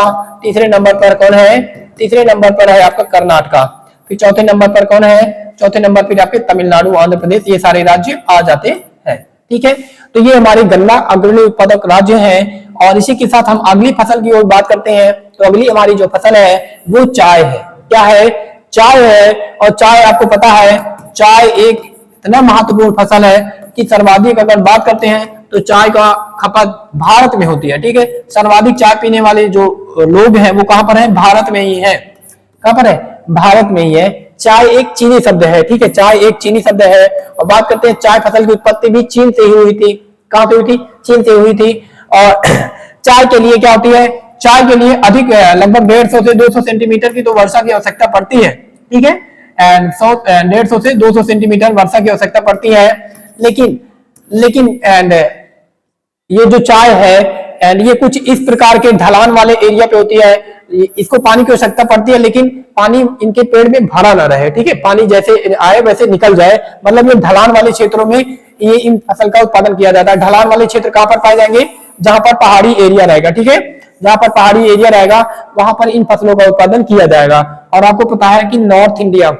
तीसरे नंबर पर कौन है, तीसरे नंबर पर है आपका कर्नाटक, फिर चौथे नंबर पर कौन है, चौथे नंबर पर आपके तमिलनाडु, आंध्र प्रदेश, ये सारे राज्य आ जाते हैं। ठीक है, तो ये हमारे गन्ना अग्रणी उत्पादक राज्य हैं। और इसी के साथ हम अगली फसल की ओर बात करते हैं, तो अगली हमारी जो फसल है वो चाय है। क्या है, चाय है, और चाय आपको पता है, चाय एक इतना महत्वपूर्ण फसल है कि सर्वाधिक अगर बात करते हैं तो चाय का खपत भारत में होती है। ठीक है, सर्वाधिक चाय पीने वाले जो लोग हैं वो कहां पर है, भारत में ही है। कहां पर है, भारत में ही है। चाय एक चीनी शब्द है। ठीक है, चाय एक चीनी शब्द है, और बात करते हैं चाय फसल की उत्पत्ति भी चीन से ही हुई थी। कहां से हुई थी, चीन से हुई थी। और चाय के लिए क्या होती है, चाय के लिए अधिक लगभग 150 से 200 सेंटीमीटर की तो वर्षा की आवश्यकता पड़ती है। ठीक है, एंड 150 से 200 सेंटीमीटर वर्षा की आवश्यकता पड़ती है। लेकिन एंड ये जो चाय है एंड ये कुछ इस प्रकार के ढलान वाले एरिया पे होती है, इसको पानी की आवश्यकता पड़ती है, लेकिन पानी इनके पेड़ में भरा ना रहे। ठीक है, पानी जैसे आए वैसे निकल जाए, मतलब ये ढलान वाले क्षेत्रों में ये इन फसल का उत्पादन किया जाता है। ढलान वाले क्षेत्र कहां पर पाए जाएंगे, जहां पर पहाड़ी एरिया रहेगा। ठीक है, जहां पर पहाड़ी एरिया रहेगा वहां पर इन फसलों का उत्पादन किया जाएगा। और आपको पता है कि नॉर्थ इंडिया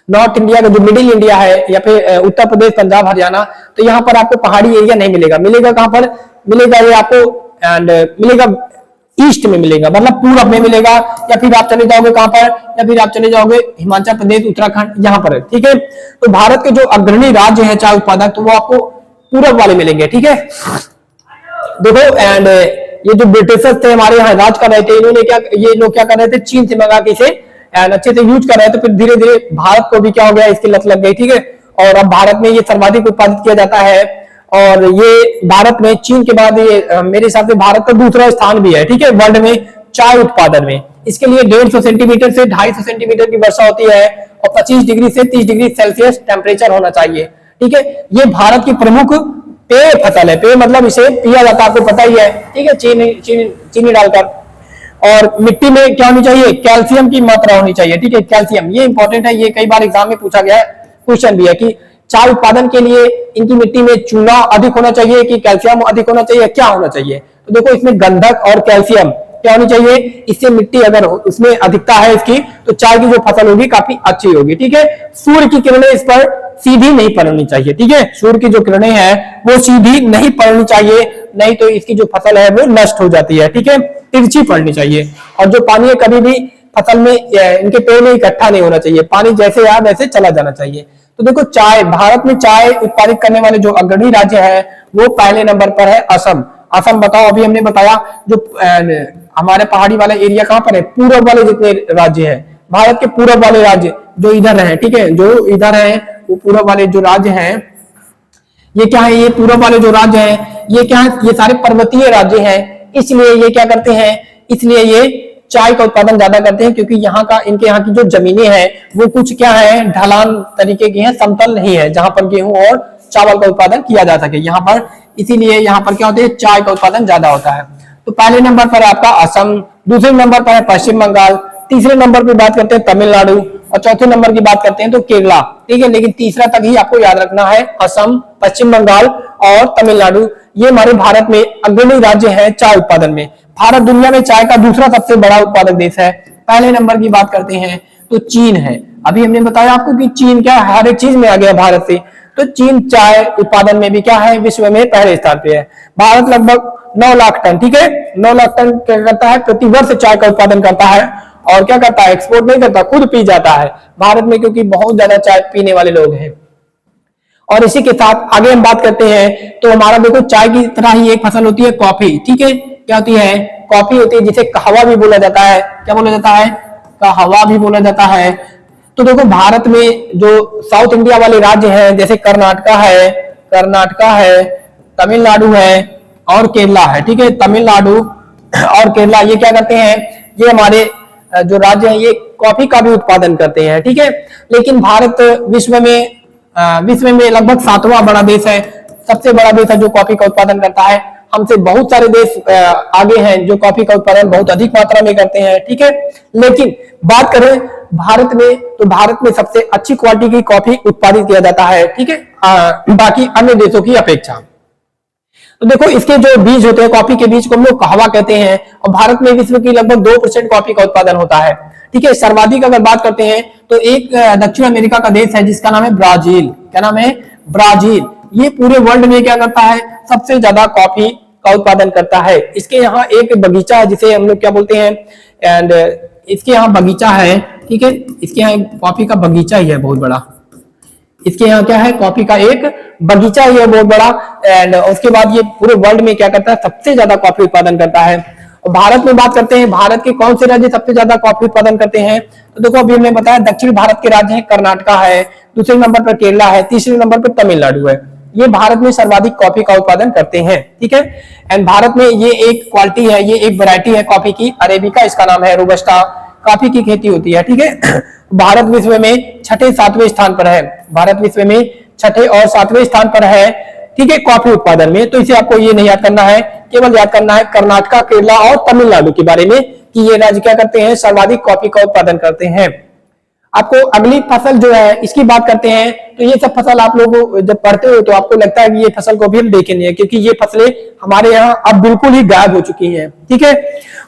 का जो मिडिल इंडिया है, या फिर उत्तर प्रदेश, पंजाब, हरियाणा, तो यहाँ पर आपको पहाड़ी एरिया नहीं मिलेगा। मिलेगा कहां पर मिलेगा, ये आपको एंड मिलेगा ईस्ट में मिलेगा, मतलब पूरब में मिलेगा, या फिर आप चले जाओगे कहां पर, या फिर आप चले जाओगे हिमाचल प्रदेश, उत्तराखंड, यहाँ पर है। ठीक है, तो भारत के जो अग्रणी राज्य है चाय उत्पादक, तो वो आपको पूरब वाले मिलेंगे। ठीक है, देखो एंड ये जो ब्रिटिशर्स थे हमारे यहाँ राज कर रहे थे, इन्होंने क्या, ये लोग क्या कर रहे थे, चीन से मंगा के इसे एंड अच्छे से यूज कर रहे थे। फिर धीरे धीरे भारत को भी क्या हो गया, इसकी लत लग गई। ठीक है, और अब भारत में ये सर्वाधिक उत्पादित किया जाता है, और ये भारत में चीन के बाद ये मेरे हिसाब से भारत का दूसरा स्थान भी है। ठीक है, वर्ल्ड में चाय उत्पादन में। इसके लिए 150 सेंटीमीटर से 250 सेंटीमीटर की वर्षा होती है, और 25 डिग्री से 30 डिग्री सेल्सियस टेम्परेचर होना चाहिए। ठीक है, ये भारत की प्रमुख पेय फसल है। पेय मतलब इसे पिया जाता है, आपको पता ही है। ठीक है, चीनी डालकर। और मिट्टी में क्या होनी चाहिए, कैल्शियम की मात्रा होनी चाहिए। ठीक है, कैल्शियम ये इंपॉर्टेंट है, ये कई बार एग्जाम में पूछा गया है, क्वेश्चन भी है कि चाय उत्पादन के लिए इनकी मिट्टी में चूना अधिक होना चाहिए कि कैल्शियम अधिक होना चाहिए, क्या होना चाहिए। तो देखो इसमें गंधक और कैल्शियम क्या होनी चाहिए, इससे मिट्टी अगर उसमें अधिकता है इसकी, तो चाय की जो फसल होगी काफी अच्छी होगी। ठीक है, सूर्य की किरणें इस पर सीधी नहीं पड़नी चाहिए। ठीक है, सूर्य की जो किरणें हैं वो सीधी नहीं पड़नी चाहिए, नहीं तो इसकी जो फसल है वो नष्ट हो जाती है। ठीक है, तिरछी पड़नी चाहिए। और जो पानी है कभी भी फसल में इनके पेड़ में इकट्ठा नहीं होना चाहिए, पानी जैसे आया वैसे चला जाना चाहिए। तो देखो चाय, भारत में चाय उत्पादित करने वाले जो अग्रणी राज्य है वो पहले नंबर पर है असम। असम बताओ, अभी हमने बताया जो हमारे पहाड़ी वाला एरिया कहां पर है, पूरब वाले जितने राज्य है, भारत के पूरब वाले राज्य जो इधर है। ठीक है, जो इधर है वो पूरब वाले जो राज्य हैं, ये क्या है, ये पूरब वाले जो राज्य हैं ये क्या है, ये सारे पर्वतीय राज्य हैं। इसलिए ये क्या करते हैं, इसलिए ये चाय का उत्पादन ज्यादा करते हैं, क्योंकि इनके यहाँ की जो जमीनें हैं वो कुछ क्या है, ढलान तरीके की हैं, समतल नहीं है, जहां पर गेहूं और चावल का उत्पादन किया जा सके यहाँ पर। इसीलिए यहाँ पर क्या होता है, चाय का उत्पादन ज्यादा होता है। तो पहले नंबर पर है आपका असम, दूसरे नंबर पर है पश्चिम बंगाल, तीसरे नंबर पे बात करते हैं तमिलनाडु, और चौथे नंबर की बात करते हैं तो केरला, ठीक है। लेकिन तीसरा तक ही आपको याद रखना है, असम, पश्चिम बंगाल और तमिलनाडु, ये हमारे भारत में अग्रणी राज्य है चाय उत्पादन में। भारत दुनिया में चाय का दूसरा सबसे बड़ा उत्पादक देश है। पहले नंबर की बात करते हैं तो चीन है। अभी हमने बताया आपको कि चीन क्या हर एक चीज में आ गया भारत से, तो चीन चाय उत्पादन में भी क्या है, विश्व में पहले स्थान पे है। भारत लगभग 9 लाख टन, ठीक है, 9 लाख टन क्या करता है, प्रति वर्ष चाय का उत्पादन करता है। और क्या करता है, एक्सपोर्ट नहीं करता, खुद पी जाता है भारत में, क्योंकि बहुत ज्यादा चाय पीने वाले लोग हैं। और इसी के साथ आगे हम बात करते हैं तो हमारा देखो चाय की तरह ही एक फसल होती है कॉफी, ठीक है। क्या होती है, कॉफी होती है, जिसे कहवा भी बोला जाता है। क्या बोला जाता है, कहवा भी बोला जाता है। तो देखो भारत में जो साउथ इंडिया वाले राज्य हैं, जैसे कर्नाटका है, तमिलनाडु है और केरला है, ठीक है। तमिलनाडु और केरला ये क्या करते हैं, ये हमारे जो राज्य हैं ये कॉफी का भी उत्पादन करते हैं, ठीक है। लेकिन भारत विश्व में लगभग 7वां बड़ा देश है, सबसे बड़ा देश है जो कॉफी का उत्पादन करता है। हमसे बहुत सारे देश आगे हैं जो कॉफी का उत्पादन बहुत अधिक मात्रा में करते हैं, ठीक है। लेकिन बात करें भारत में, तो भारत में सबसे अच्छी क्वालिटी की कॉफी उत्पादित किया जाता है, ठीक है, बाकी अन्य देशों की अपेक्षा। तो देखो इसके जो बीज होते हैं, कॉफी के बीज को हम लोग कहवा कहते हैं, और भारत में विश्व की लगभग 2% कॉफी का उत्पादन होता है, ठीक है। सर्वाधिक अगर बात करते हैं तो एक दक्षिण अमेरिका का देश है जिसका नाम है ब्राजील। क्या नाम है, ब्राजील। ये पूरे वर्ल्ड में क्या करता है, सबसे ज्यादा कॉफी का उत्पादन करता है। इसके यहाँ एक बगीचा है जिसे हम लोग क्या बोलते हैं, एंड इसके यहाँ बगीचा है, ठीक है। इसके यहाँ कॉफी का बगीचा ही है बहुत बड़ा। इसके यहाँ क्या है, कॉफी का एक बगीचा ही है बहुत बड़ा। एंड उसके बाद ये पूरे वर्ल्ड में क्या करता है, सबसे ज्यादा कॉफी उत्पादन करता है। और भारत में बात करते हैं, भारत के कौन से राज्य सबसे ज्यादा कॉफी उत्पादन करते हैं, तो देखो अभी हमने बताया दक्षिण भारत के राज्य हैं, कर्नाटका है, दूसरे नंबर पर केरला है, तीसरे नंबर पर तमिलनाडु है। ये भारत में सर्वाधिक कॉफी का उत्पादन करते हैं, ठीक है। एंड भारत में ये एक क्वालिटी है, ये एक वैरायटी है कॉफी की, अरेबिका इसका नाम है, रोबस्टा कॉफी की खेती होती है, ठीक है। भारत विश्व में 6-7वें स्थान पर है, भारत विश्व में 6 और 7वें स्थान पर है, ठीक है, कॉफी उत्पादन में। तो इसे आपको ये नहीं याद करना है, केवल याद करना है कर्नाटका, केरला और तमिलनाडु के बारे में कि ये राज्य क्या करते हैं, सर्वाधिक कॉफी का उत्पादन करते हैं। आपको अगली फसल जो है इसकी बात करते हैं, तो ये सब फसल आप लोग जब पढ़ते हो तो आपको लगता है कि ये फसल को भी हम देखेंगे, क्योंकि ये फसलें हमारे यहाँ अब बिल्कुल ही गायब हो चुकी हैं, ठीक है।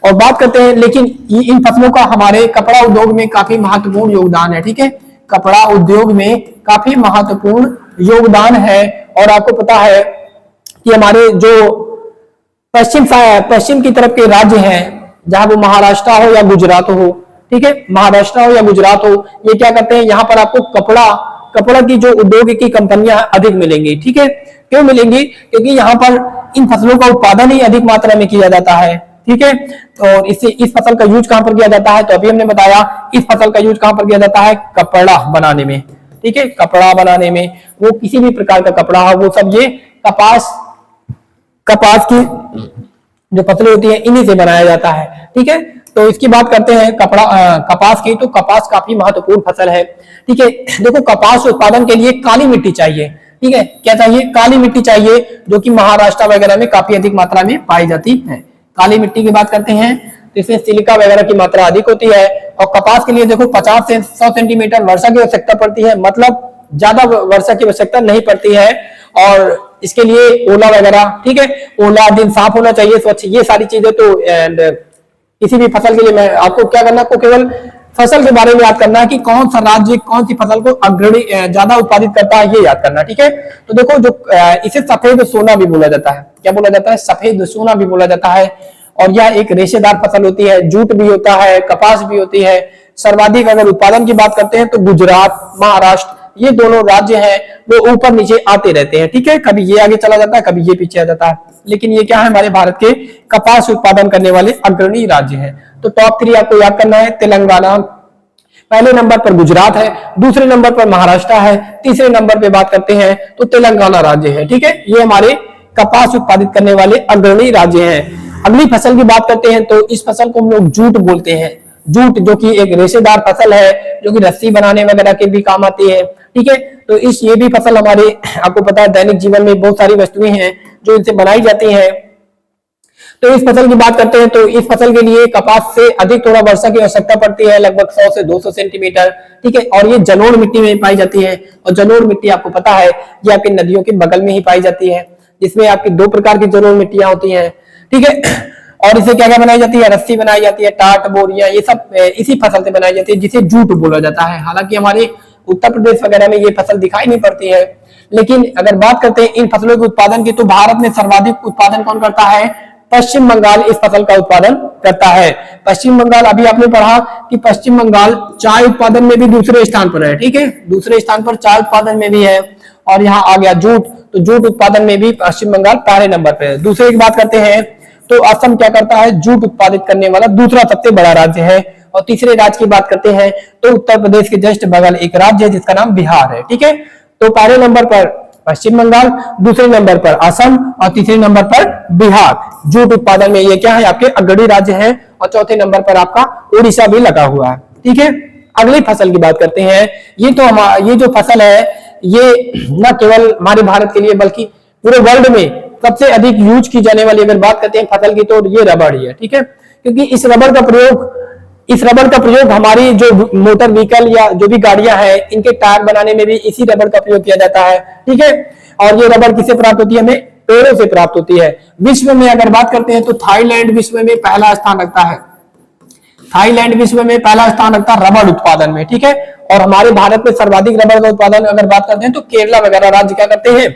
और बात करते हैं, लेकिन इन फसलों का हमारे कपड़ा उद्योग में काफी महत्वपूर्ण योगदान है, ठीक है। कपड़ा उद्योग में काफी महत्वपूर्ण योगदान है। और आपको पता है कि हमारे जो पश्चिम की तरफ के राज्य हैं, जहां वो महाराष्ट्र हो या गुजरात हो, ठीक है, महाराष्ट्र हो या गुजरात हो, ये क्या करते हैं, यहाँ पर आपको कपड़ा की जो उद्योग की कंपनियां अधिक मिलेंगी, ठीक है। क्यों मिलेंगी, क्योंकि यहाँ पर इन फसलों का उत्पादन ही अधिक मात्रा में किया जाता है, ठीक है। तो इस फसल का यूज कहां पर किया जाता है, तो अभी हमने बताया इस फसल का यूज कहां पर किया जाता है, कपड़ा बनाने में, ठीक है, कपड़ा बनाने में। वो किसी भी प्रकार का कपड़ा हो, वो सब ये कपास की जो फसलें होती है इन्हीं से बनाया जाता है, ठीक है। तो इसकी बात करते हैं कपास की, तो कपास काफी महत्वपूर्ण फसल है, ठीक है। देखो कपास उत्पादन के लिए काली मिट्टी चाहिए, ठीक है। क्या चाहिए, काली मिट्टी चाहिए, जो कि महाराष्ट्र वगैरह में काफी अधिक मात्रा में पाई जाती है। काली मिट्टी की बात करते हैं तो इसमें सिलिका वगैरह की मात्रा अधिक होती है। और कपास के लिए देखो 50 से 100 सेंटीमीटर वर्षा की आवश्यकता पड़ती है, मतलब ज्यादा वर्षा की आवश्यकता नहीं पड़ती है। और इसके लिए ओला वगैरह, ठीक है, ओला दिन साफ होना चाहिए, स्वच्छ, ये सारी चीजें। तो एंड किसी भी फसल के लिए मैं आपको क्या करना, आपको केवल फसल के बारे में याद करना है कि कौन सा राज्य कौन सी फसल को अग्रणी ज्यादा उत्पादित करता है, ये याद करना, ठीक है। तो देखो जो इसे सफेद सोना भी बोला जाता है, क्या बोला जाता है, सफेद सोना भी बोला जाता है। और यह एक रेशेदार फसल होती है, जूट भी होता है, कपास भी होती है। सर्वाधिक अगर उत्पादन की बात करते हैं तो गुजरात, महाराष्ट्र, ये दोनों राज्य हैं वो ऊपर नीचे आते रहते हैं, ठीक है। कभी ये आगे चला जाता है, कभी ये पीछे आ जाता है, लेकिन ये क्या है, हमारे भारत के कपास उत्पादन करने वाले अग्रणी राज्य हैं। तो टॉप 3 आपको याद करना है, तेलंगाना पहले नंबर पर, गुजरात है दूसरे नंबर पर, महाराष्ट्र है तीसरे नंबर पे बात करते हैं तो तेलंगाना राज्य है, ठीक है। ये हमारे कपास उत्पादित करने वाले अग्रणी राज्य हैं। अगली फसल की बात करते हैं तो इस फसल को हम लोग जूट बोलते हैं। जूट जो कि एक रेशेदार फसल है, जो कि रस्सी बनाने वगैरह के भी काम आती है, ठीक है। तो ये भी फसल हमारे, आपको पता है दैनिक जीवन में बहुत सारी वस्तुएं हैं जो इनसे बनाई जाती हैं। तो इस फसल की बात करते हैं तो इस फसल के लिए कपास से अधिक थोड़ा वर्षा की आवश्यकता पड़ती है, लगभग 100 से 200 सेंटीमीटर। ठीक है, और ये जलोढ़ मिट्टी में पाई जाती है, और जलोढ़ मिट्टी आपको पता है ये आपकी नदियों के बगल में ही पाई जाती है, जिसमें आपकी 2 प्रकार की जलोढ़ मिट्टियां होती हैं। ठीक है, और इसे क्या क्या बनाई जाती है, रस्सी बनाई जाती है, टाट, बोरियां, ये सब इसी फसल से बनाई जाती है, जिसे जूट बोला जाता है। हालांकि हमारे उत्तर प्रदेश वगैरह में ये फसल दिखाई नहीं पड़ती है। लेकिन अगर बात करते हैं इन फसलों के उत्पादन की, तो भारत में सर्वाधिक उत्पादन कौन करता है, पश्चिम बंगाल इस फसल का उत्पादन करता है। पश्चिम बंगाल, अभी आपने पढ़ा कि पश्चिम बंगाल चाय उत्पादन में भी दूसरे स्थान पर है। ठीक है, दूसरे स्थान पर चाय उत्पादन में भी है। और यहाँ आ गया जूट, तो जूट उत्पादन में भी पश्चिम बंगाल पहले नंबर पे है। दूसरे की बात करते हैं तो असम क्या करता है, जूट उत्पादित करने वाला दूसरा सबसे बड़ा राज्य है। और तीसरे राज्य की बात करते हैं तो उत्तर प्रदेश के जस्ट बगल एक राज्य है जिसका नाम बिहार है। ठीक है, तो पहले नंबर पर पश्चिम बंगाल, दूसरे नंबर पर असम और तीसरे नंबर पर बिहार। जूट उत्पादन में ये क्या है, आपके अग्रणी राज्य है। और चौथे नंबर पर आपका उड़ीसा भी लगा हुआ है। ठीक है, अगली फसल की बात करते हैं। ये जो फसल है ये न केवल हमारे भारत के लिए बल्कि पूरे वर्ल्ड में सबसे अधिक यूज की जाने वाली अगर बात करते हैं फसल की, तो ये रबड़ ही है। ठीक है, क्योंकि इस रबड़ का प्रयोग हमारी जो मोटर व्हीकल या जो भी गाड़ियां हैं इनके टायर बनाने में भी इसी रबड़ का प्रयोग किया जाता है। ठीक है, और ये रबड़ किससे प्राप्त होती है, हमें पेड़ों से प्राप्त होती है। विश्व में अगर बात करते हैं तो थाईलैंड विश्व में पहला स्थान रखता है। थाईलैंड विश्व में पहला स्थान रखता है रबड़ उत्पादन में। ठीक है, और हमारे भारत में सर्वाधिक रबड़ का उत्पादन अगर बात करते हैं तो केरला वगैरह राज्य क्या करते हैं,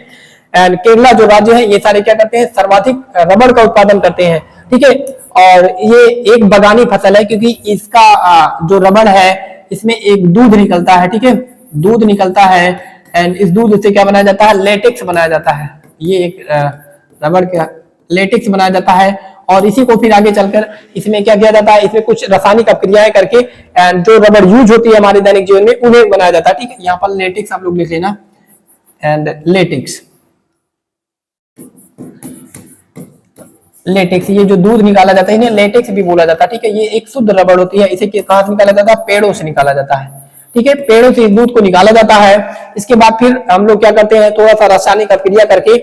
एंड केरला जो राज्य है ये सारे क्या करते हैं, सर्वाधिक रबड़ का उत्पादन करते हैं। ठीक है, और ये एक बगानी फसल है क्योंकि इसका जो रबड़ है इसमें एक दूध निकलता है। ठीक है, दूध निकलता है, एंड इस दूध से क्या बनाया जाता है, लेटेक्स बनाया जाता है। ये एक रबड़ का लेटेक्स बनाया जाता है, और इसी को फिर आगे चलकर इसमें क्या किया जाता है, इसमें कुछ रासायनिक अपक्रियाएं करके एंड जो रबड़ यूज होती है हमारे दैनिक जीवन में उन्हें बनाया जाता है। ठीक है, यहाँ पर लेटेक्स आप लोग लिख लेना, एंड लेटेक्स ये जो दूध निकाला जाता है इन्हें लेटेक्स भी बोला जाता है। ठीक है, ये एक शुद्ध रबड़ होती है। इसे कहां से निकाला जाता है, पेड़ों से निकाला जाता है। ठीक है, पेड़ों से इस दूध को निकाला जाता है। इसके बाद फिर हम लोग क्या करते हैं, थोड़ा सा रासायनिक अपक्रिया करके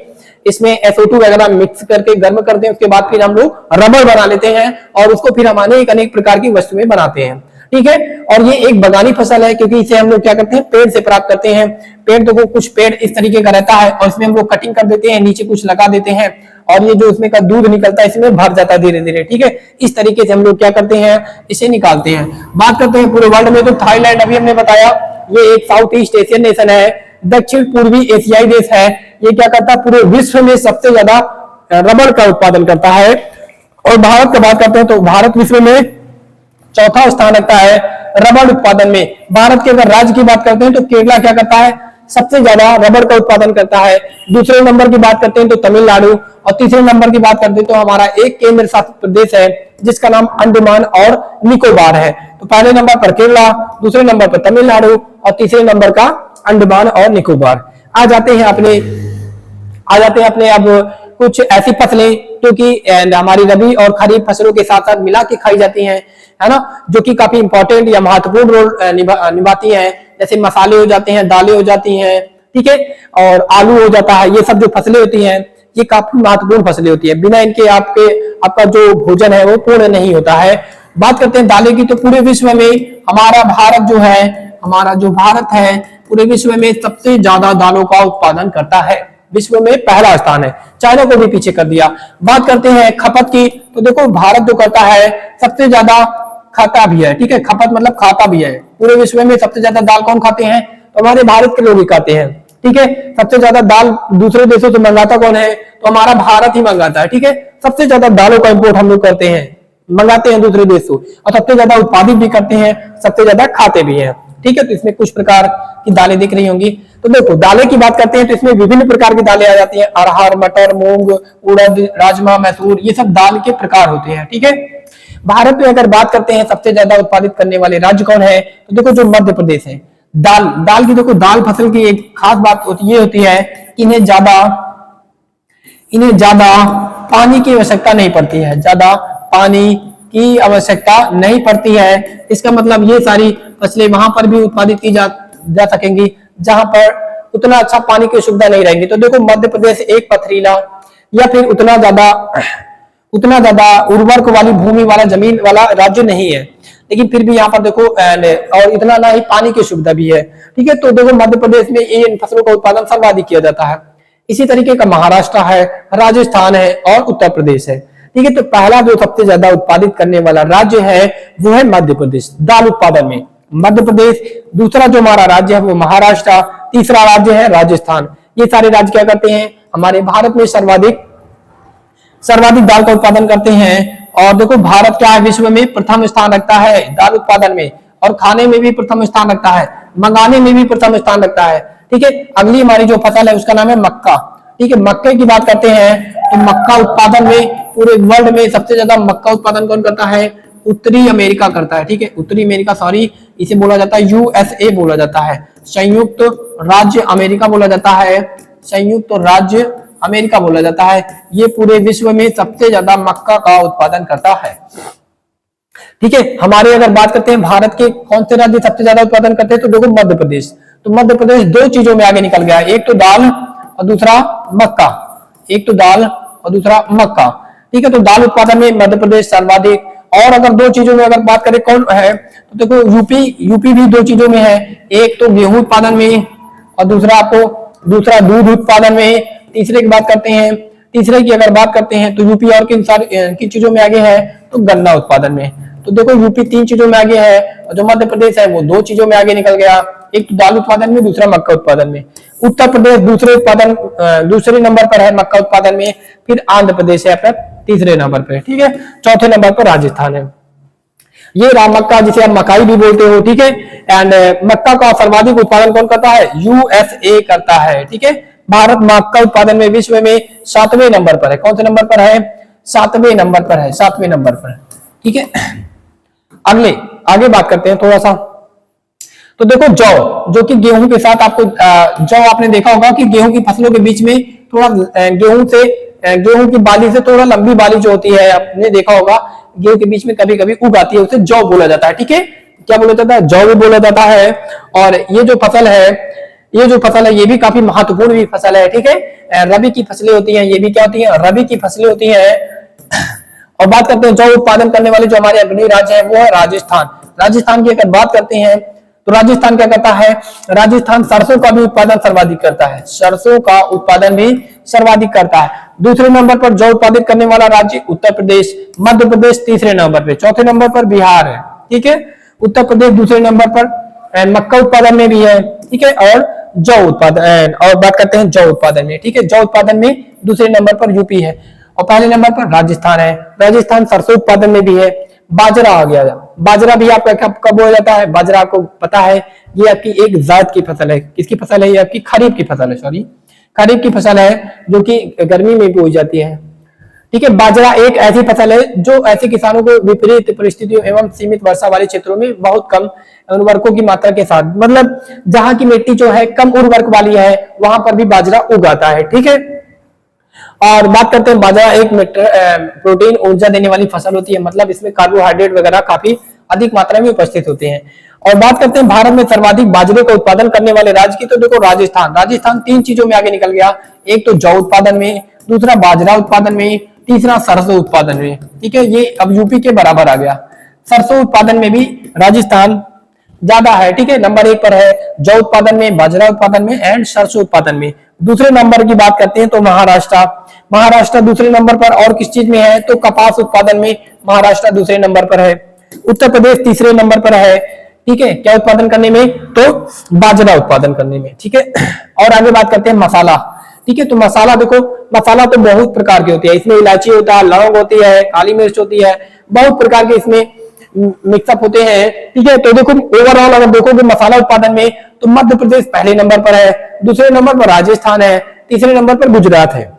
इसमें SO2 वगैरह मिक्स करके गर्म करते हैं। उसके बाद फिर हम लोग रबड़ बना लेते हैं और उसको फिर हम अनेक प्रकार की वस्तुएं बनाते हैं। ठीक है, और ये एक बगानी फसल है क्योंकि इसे हम लोग क्या करते हैं, पेड़ से प्राप्त करते हैं। पेड़ तो कुछ पेड़ इस तरीके का रहता है और इसमें हम लोग कटिंग कर देते हैं, नीचे कुछ लगा देते हैं, और ये जो इसमें का दूध निकलता है इसमें भर जाता है धीरे धीरे। ठीक है, इस तरीके से हम लोग क्या करते हैं, इसे निकालते हैं। बात करते हैं पूरे वर्ल्ड में, तो थाईलैंड अभी हमने बताया ये एक साउथ ईस्ट एशियन नेशन है, दक्षिण पूर्वी एशियाई देश है। ये क्या करता है, पूरे विश्व में सबसे ज्यादा रबड़ का उत्पादन करता है। और भारत की बात करते हैं तो भारत विश्व में चौथा स्थान रखता है रबड़ उत्पादन में। भारत के अगर राज्य की बात करते हैं तो केरला क्या करता है, सबसे ज्यादा रबड़ का उत्पादन करता है। दूसरे नंबर की बात करते हैं तो तमिलनाडु, और तीसरे नंबर की बात करते हैं तो हमारा एक केंद्र शासित प्रदेश है जिसका नाम अंडमान और निकोबार है। तो पहले नंबर पर केरला, दूसरे नंबर पर तमिलनाडु और तीसरे नंबर का अंडमान और निकोबार। आ जाते हैं अपने अब कुछ ऐसी फसलें जो कि हमारी रबी और खरीफ फसलों के साथ साथ मिला के खाई जाती हैं, है ना, जो कि काफी इंपॉर्टेंट या महत्वपूर्ण रोल निभाती हैं। जैसे मसाले हो जाते हैं, दालें हो जाती हैं, ठीक है, और आलू हो जाता है। ये सब जो फसलें होती हैं ये काफी महत्वपूर्ण फसलें होती है। बिना इनके आपका जो भोजन है वो पूर्ण नहीं होता है। बात करते हैं दालें की, तो पूरे विश्व में हमारा भारत है पूरे विश्व में सबसे ज्यादा दालों का उत्पादन करता है। विश्व में पहला स्थान है, चाइना को भी पीछे कर दिया। बात करते हैं खपत की, तो देखो भारत जो करता है सबसे ज्यादा खाता भी है। ठीक है, खपत मतलब खाता भी है। पूरे विश्व में सबसे ज्यादा दाल कौन खाते हैं, तो हमारे भारत के लोग ही खाते हैं। ठीक है, सबसे ज्यादा दाल दूसरे देशों से मंगाता कौन है, तो हमारा भारत ही मंगाता है। ठीक है, सबसे ज्यादा दालों का इंपोर्ट हम लोग करते हैं, मंगाते हैं दूसरे देशों, और सबसे ज्यादा उत्पादित भी करते हैं, सबसे ज्यादा खाते भी हैं। ठीक है, तो इसमें कुछ प्रकार की दालें दिख रही होंगी। तो देखो दालें की बात करते हैं तो इसमें विभिन्न प्रकार की दालें आ जाती हैं। अरहर, मटर, मूंग, उड़द, राजमा, मैसूर, ये सब दाल के प्रकार होते हैं। ठीक है, भारत में अगर बात करते हैं सबसे ज्यादा उत्पादित करने वाले राज्य कौन है, तो देखो जो मध्य प्रदेश है। दाल की देखो, दाल फसल की एक खास बात ये होती है कि इन्हें ज्यादा पानी की आवश्यकता नहीं पड़ती है, ज्यादा पानी की आवश्यकता नहीं पड़ती है। इसका मतलब ये सारी फसलें वहां पर भी उत्पादित की जा सकेंगी जहां पर उतना अच्छा पानी की सुविधा नहीं रहेगी। तो देखो मध्य प्रदेश एक पथरीला या फिर उतना ज्यादा उतना ज्यादा उर्वरक वाली भूमि वाला जमीन वाला राज्य नहीं है, लेकिन फिर भी यहाँ पर देखो और इतना ना ही पानी की सुविधा भी है। ठीक है, तो देखो मध्य प्रदेश में इन फसलों का उत्पादन सर्वाधिक किया जाता है। इसी तरीके का महाराष्ट्र है, राजस्थान है और उत्तर प्रदेश है। ठीक है, तो पहला जो सबसे ज्यादा उत्पादित करने वाला राज्य है वो है मध्य प्रदेश दाल उत्पादन में, मध्य प्रदेश। दूसरा जो हमारा राज्य है वो महाराष्ट्र, तीसरा राज्य है राजस्थान। ये सारे राज्य क्या करते हैं, हमारे भारत में सर्वाधिक दाल का उत्पादन करते हैं। और देखो भारत क्या है, विश्व में प्रथम स्थान रखता है दाल उत्पादन में, और खाने में भी प्रथम स्थान रखता है, मंगाने में भी प्रथम स्थान रखता है। ठीक है, अगली हमारी जो फसल है उसका नाम है मक्का। ठीक है, मक्के की बात करते हैं तो मक्का उत्पादन में पूरे वर्ल्ड में सबसे ज्यादा मक्का उत्पादन कौन करता है, उत्तरी अमेरिका करता है। ठीक है, उत्तरी अमेरिका, सॉरी इसे बोला जाता है यूएसए बोला जाता है, संयुक्त राज्य अमेरिका बोला जाता है, संयुक्त राज्य अमेरिका बोला जाता है। ये पूरे विश्व में सबसे ज्यादा मक्का का उत्पादन करता है। ठीक है, हमारे अगर बात करते हैं भारत के कौन से राज्य सबसे ज्यादा उत्पादन करते हैं तो देखो मध्य प्रदेश। तो मध्य प्रदेश दो चीजों में आगे निकल गया है, एक तो दाल और दूसरा मक्का, एक तो दाल और दूसरा मक्का। ठीक है, तो दाल उत्पादन में मध्य प्रदेश सर्वाधिक। और अगर दो चीजों में अगर बात करें कौन है तो देखो यूपी भी दो चीजों में है, एक तो गेहूं उत्पादन में और दूसरा दूध उत्पादन में। तीसरे की बात करते हैं, तीसरे की अगर बात करते हैं तो यूपी और किन चीजों में आगे है तो गन्ना उत्पादन में। तो देखो यूपी तीन चीजों में आगे है और जो मध्य प्रदेश है वो दो चीजों में आगे निकल गया, एक तो दाल उत्पादन में, दूसरा मक्का उत्पादन में। उत्तर प्रदेश दूसरे नंबर पर है मक्का उत्पादन में, फिर आंध्र प्रदेश है अपना तीसरे नंबर पर। ठीक है, चौथे नंबर पर राजस्थान है। ये राम मक्का जिसे आप मकाई भी बोलते हो। ठीक है, एंड मक्का का सर्वाधिक उत्पादन कौन करता है, यूएसए करता है। ठीक है, भारत मक्का उत्पादन में विश्व में 7वें नंबर पर है। कौन से नंबर पर है, 7वें नंबर पर है, 7वें नंबर पर। ठीक है, आगे बात करते हैं थोड़ा सा। तो देखो जौ, जो कि गेहूं के साथ आपको जौ आपने देखा होगा कि गेहूं की फसलों के बीच में थोड़ा गेहूं की बाली से थोड़ा लंबी बाली जो होती है आपने देखा होगा, गेहूं के बीच में कभी कभी उग आती है, उसे जौ बोला जाता है। ठीक है, क्या बोला जाता है, जौ भी बोला जाता है। और ये जो फसल है ये भी काफी महत्वपूर्ण भी फसल है। ठीक है, रबी की फसलें होती हैं, ये भी क्या होती है, रबी की फसलें होती हैं। और बात करते हैं जौ उत्पादन करने वाले जो हमारे अग्रणी राज्य है वो है राजस्थान। राजस्थान की अगर बात करते हैं तो राजस्थान क्या करता है, राजस्थान सरसों का भी उत्पादन सर्वाधिक करता है, सरसों का उत्पादन भी सर्वाधिक करता है। दूसरे नंबर पर जौ उत्पादित करने वाला राज्य उत्तर प्रदेश, मध्य प्रदेश तीसरे नंबर पे, चौथे नंबर पर बिहार है। ठीक है, उत्तर प्रदेश दूसरे नंबर पर मक्का उत्पादन में भी है। ठीक है, और जौ उत्पादन, और बात करते हैं जौ उत्पादन में। ठीक है, जौ उत्पादन में दूसरे नंबर पर यूपी है और पहले नंबर पर राजस्थान है। राजस्थान सरसों उत्पादन में भी है। बाजरा आ गया, बाजरा भी आपका कब बोया जाता है, बाजरा आपको पता है ये आपकी एक जात की फसल है। किसकी फसल है, ये आपकी खरीफ की फसल है, सॉरी खरीफ की फसल है जो कि गर्मी में बोई जाती है। ठीक है, बाजरा एक ऐसी फसल है जो ऐसे किसानों को विपरीत परिस्थितियों एवं सीमित वर्षा वाले क्षेत्रों में बहुत कम उर्वरकों की मात्रा के साथ, मतलब जहां की मिट्टी जो है कम उर्वरक वाली है वहां पर भी बाजरा उगाता है। ठीक है, और बात करते हैं बाजरा एक प्रोटीन ऊर्जा देने वाली फसल होती है, मतलब इसमें कार्बोहाइड्रेट वगैरह काफी अधिक मात्रा में उपस्थित होते हैं। और बात करते हैं भारत में सर्वाधिक बाजरे का उत्पादन करने वाले राज्य की, तो देखो राजस्थान तीन चीजों में आगे निकल गया, एक तो जौ उत्पादन में, दूसरा बाजरा उत्पादन में, तीसरा सरसों उत्पादन में। ठीक है, ये अब यूपी के बराबर आ गया। सरसों उत्पादन में भी राजस्थान ज्यादा है। ठीक है, नंबर 1 पर है जौ उत्पादन में, बाजरा उत्पादन में एंड सरसों उत्पादन में। दूसरे नंबर की बात करते हैं तो महाराष्ट्र दूसरे नंबर पर, और किस चीज में है तो कपास उत्पादन में महाराष्ट्र दूसरे नंबर पर है। उत्तर प्रदेश तीसरे नंबर पर है। ठीक है, क्या उत्पादन करने में तो बाजरा उत्पादन करने में। ठीक है, और आगे बात करते हैं मसाला। ठीक है, तो मसाला देखो, मसाला तो बहुत प्रकार के होते हैं, इसमें इलायची होता है, लौंग होती है, काली मिर्च होती है, बहुत प्रकार के इसमें मिक्सअप होते हैं। ठीक है, तो देखो ओवरऑल अगर देखोगे मसाला उत्पादन में तो मध्य प्रदेश पहले नंबर पर है, दूसरे नंबर पर राजस्थान है, तीसरे नंबर पर गुजरात है।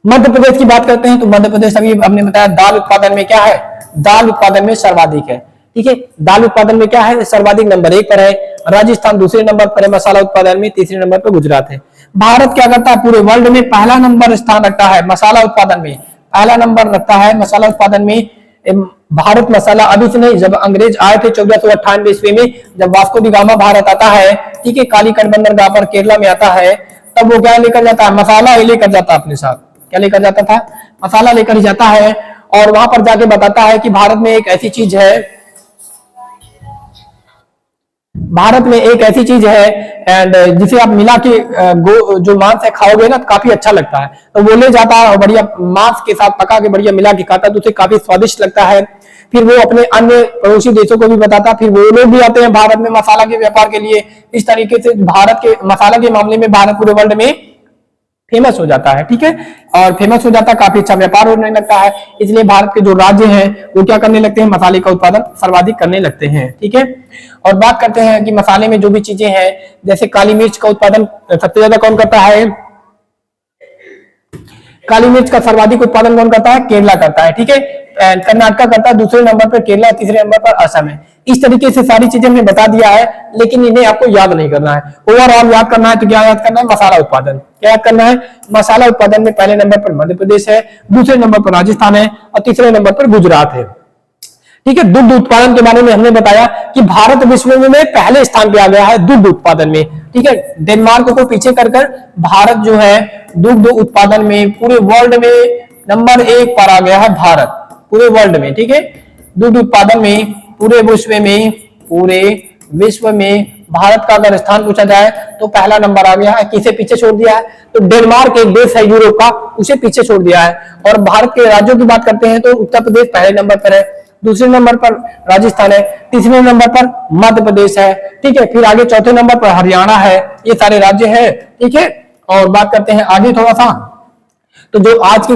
मध्य प्रदेश की बात करते हैं तो मध्य प्रदेश अभी हमने बताया दाल उत्पादन में क्या है, दाल उत्पादन में सर्वाधिक है। ठीक है, दाल उत्पादन में क्या है, सर्वाधिक नंबर 1 पर है, राजस्थान दूसरे नंबर पर है, मसाला उत्पादन में तीसरे नंबर पर गुजरात है। भारत क्या करता है, पूरे वर्ल्ड में पहला नंबर स्थान रखता है मसाला उत्पादन में, पहला नंबर रखता है मसाला उत्पादन में भारत। मसाला अभी से नहीं, जब अंग्रेज आए थे 1498 ईस्वी में, जब वास्को डी गामा भारत आता है, ठीक है, कालीकट बंदरगाह पर केरला में आता है, तब वो क्या लेकर जाता है, मसाला ही लेकर जाता है अपने साथ। क्या लेकर जाता था? मसाला लेकर जाता है और वहां पर जाके बताता है कि भारत में एक ऐसी चीज है, भारत में एक ऐसी चीज है एंड जिसे आप मिला के जो मांस है खाओगे ना तो काफी अच्छा लगता है। तो वो ले जाता है और बढ़िया मांस के साथ पका के बढ़िया मिला के खाता है तो उसे काफी स्वादिष्ट लगता है। फिर वो अपने अन्य पड़ोसी देशों को भी बताता, फिर वो लोग भी आते हैं भारत में मसाला के व्यापार के लिए। इस तरीके से भारत के मसाला के मामले में भारत पूरे वर्ल्ड में फेमस हो जाता है, ठीक है, और फेमस हो जाता है, काफी अच्छा व्यापार होने लगता है। इसलिए भारत के जो राज्य हैं वो क्या करने लगते हैं? मसाले का उत्पादन सर्वाधिक करने लगते हैं, ठीक है। और बात करते हैं कि मसाले में जो भी चीजें हैं, जैसे काली मिर्च का उत्पादन सबसे ज्यादा कौन करता है? काली मिर्च का सर्वाधिक उत्पादन कौन करता है? केरला करता है, ठीक है। कर्नाटक करता है, दूसरे नंबर पर केरला, तीसरे नंबर पर असम है। इस तरीके से सारी चीजें हमने बता दिया है, लेकिन इन्हें आपको याद नहीं करना है। ओवरऑल याद करना है तो क्या याद करना है? मसाला उत्पादन। क्या याद करना है? मसाला उत्पादन में पहले नंबर पर मध्य प्रदेश है, दूसरे नंबर पर राजस्थान है और तीसरे नंबर पर गुजरात है, ठीक है। दुग्ध उत्पादन के बारे में हमने बताया कि भारत विश्व में पहले स्थान पे आ गया है दुग्ध उत्पादन में, ठीक है। डेनमार्क को पीछे कर भारत जो है दुग्ध उत्पादन में पूरे वर्ल्ड में नंबर 1 पर आ गया है भारत, पूरे वर्ल्ड में, ठीक है। दुग्ध उत्पादन में पूरे विश्व में भारत का अगर स्थान पूछा जाए तो पहला नंबर आ गया है। किसे पीछे छोड़ दिया है? तो डेनमार्क एक देश है यूरोप का, उसे पीछे छोड़ दिया है। और भारत के राज्यों की बात करते हैं तो उत्तर प्रदेश पहले नंबर पर है, दूसरे नंबर पर राजस्थान है, तीसरे नंबर पर मध्य प्रदेश है, ठीक है। फिर आगे चौथे नंबर पर हरियाणा है। ये सारे राज्य है, ठीक है। और बात करते हैं आगे थोड़ा सा, तो जो आज की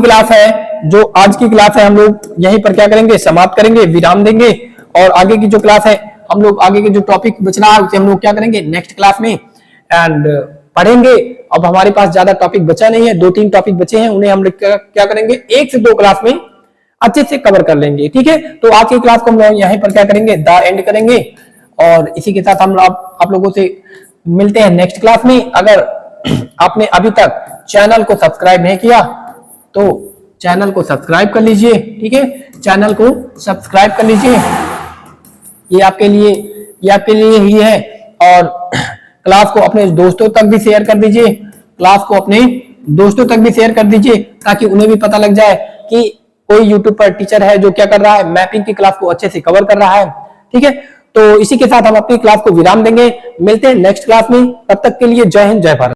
क्लास है हम लोग यहीं पर क्या करेंगे? समाप्त करेंगे, विराम देंगे। और आगे की जो क्लास है हम लोग आगे के जो टॉपिक बच रहा है उसे हम लोग क्या करेंगे? नेक्स्ट क्लास में एंड पढ़ेंगे। अब हमारे पास ज्यादा टॉपिक बचा नहीं है, 2-3 टॉपिक बचे हैं, उन्हें हम लोग क्या करेंगे? 1 से 2 क्लास में अच्छे से कवर कर लेंगे, ठीक है। तो आज की क्लास को हम लोग यहीं पर क्या करेंगे? द एंड करेंगे। और इसी के साथ हम आप लोगों से मिलते हैं नेक्स्ट क्लास में। अगर आपने अभी तक चैनल को सब्सक्राइब नहीं किया तो चैनल को सब्सक्राइब कर लीजिए, ठीक है। चैनल को सब्सक्राइब कर लीजिए, ये आपके लिए ही है। और क्लास को अपने दोस्तों तक भी शेयर कर दीजिए, क्लास को अपने दोस्तों तक भी शेयर कर दीजिए ताकि उन्हें भी पता लग जाए कि कोई यूट्यूब पर टीचर है जो क्या कर रहा है? मैपिंग की क्लास को अच्छे से कवर कर रहा है, ठीक है। तो इसी के साथ हम अपनी क्लास को विराम देंगे। मिलते हैं नेक्स्ट क्लास में, तब तक के लिए जय हिंद, जय भारत।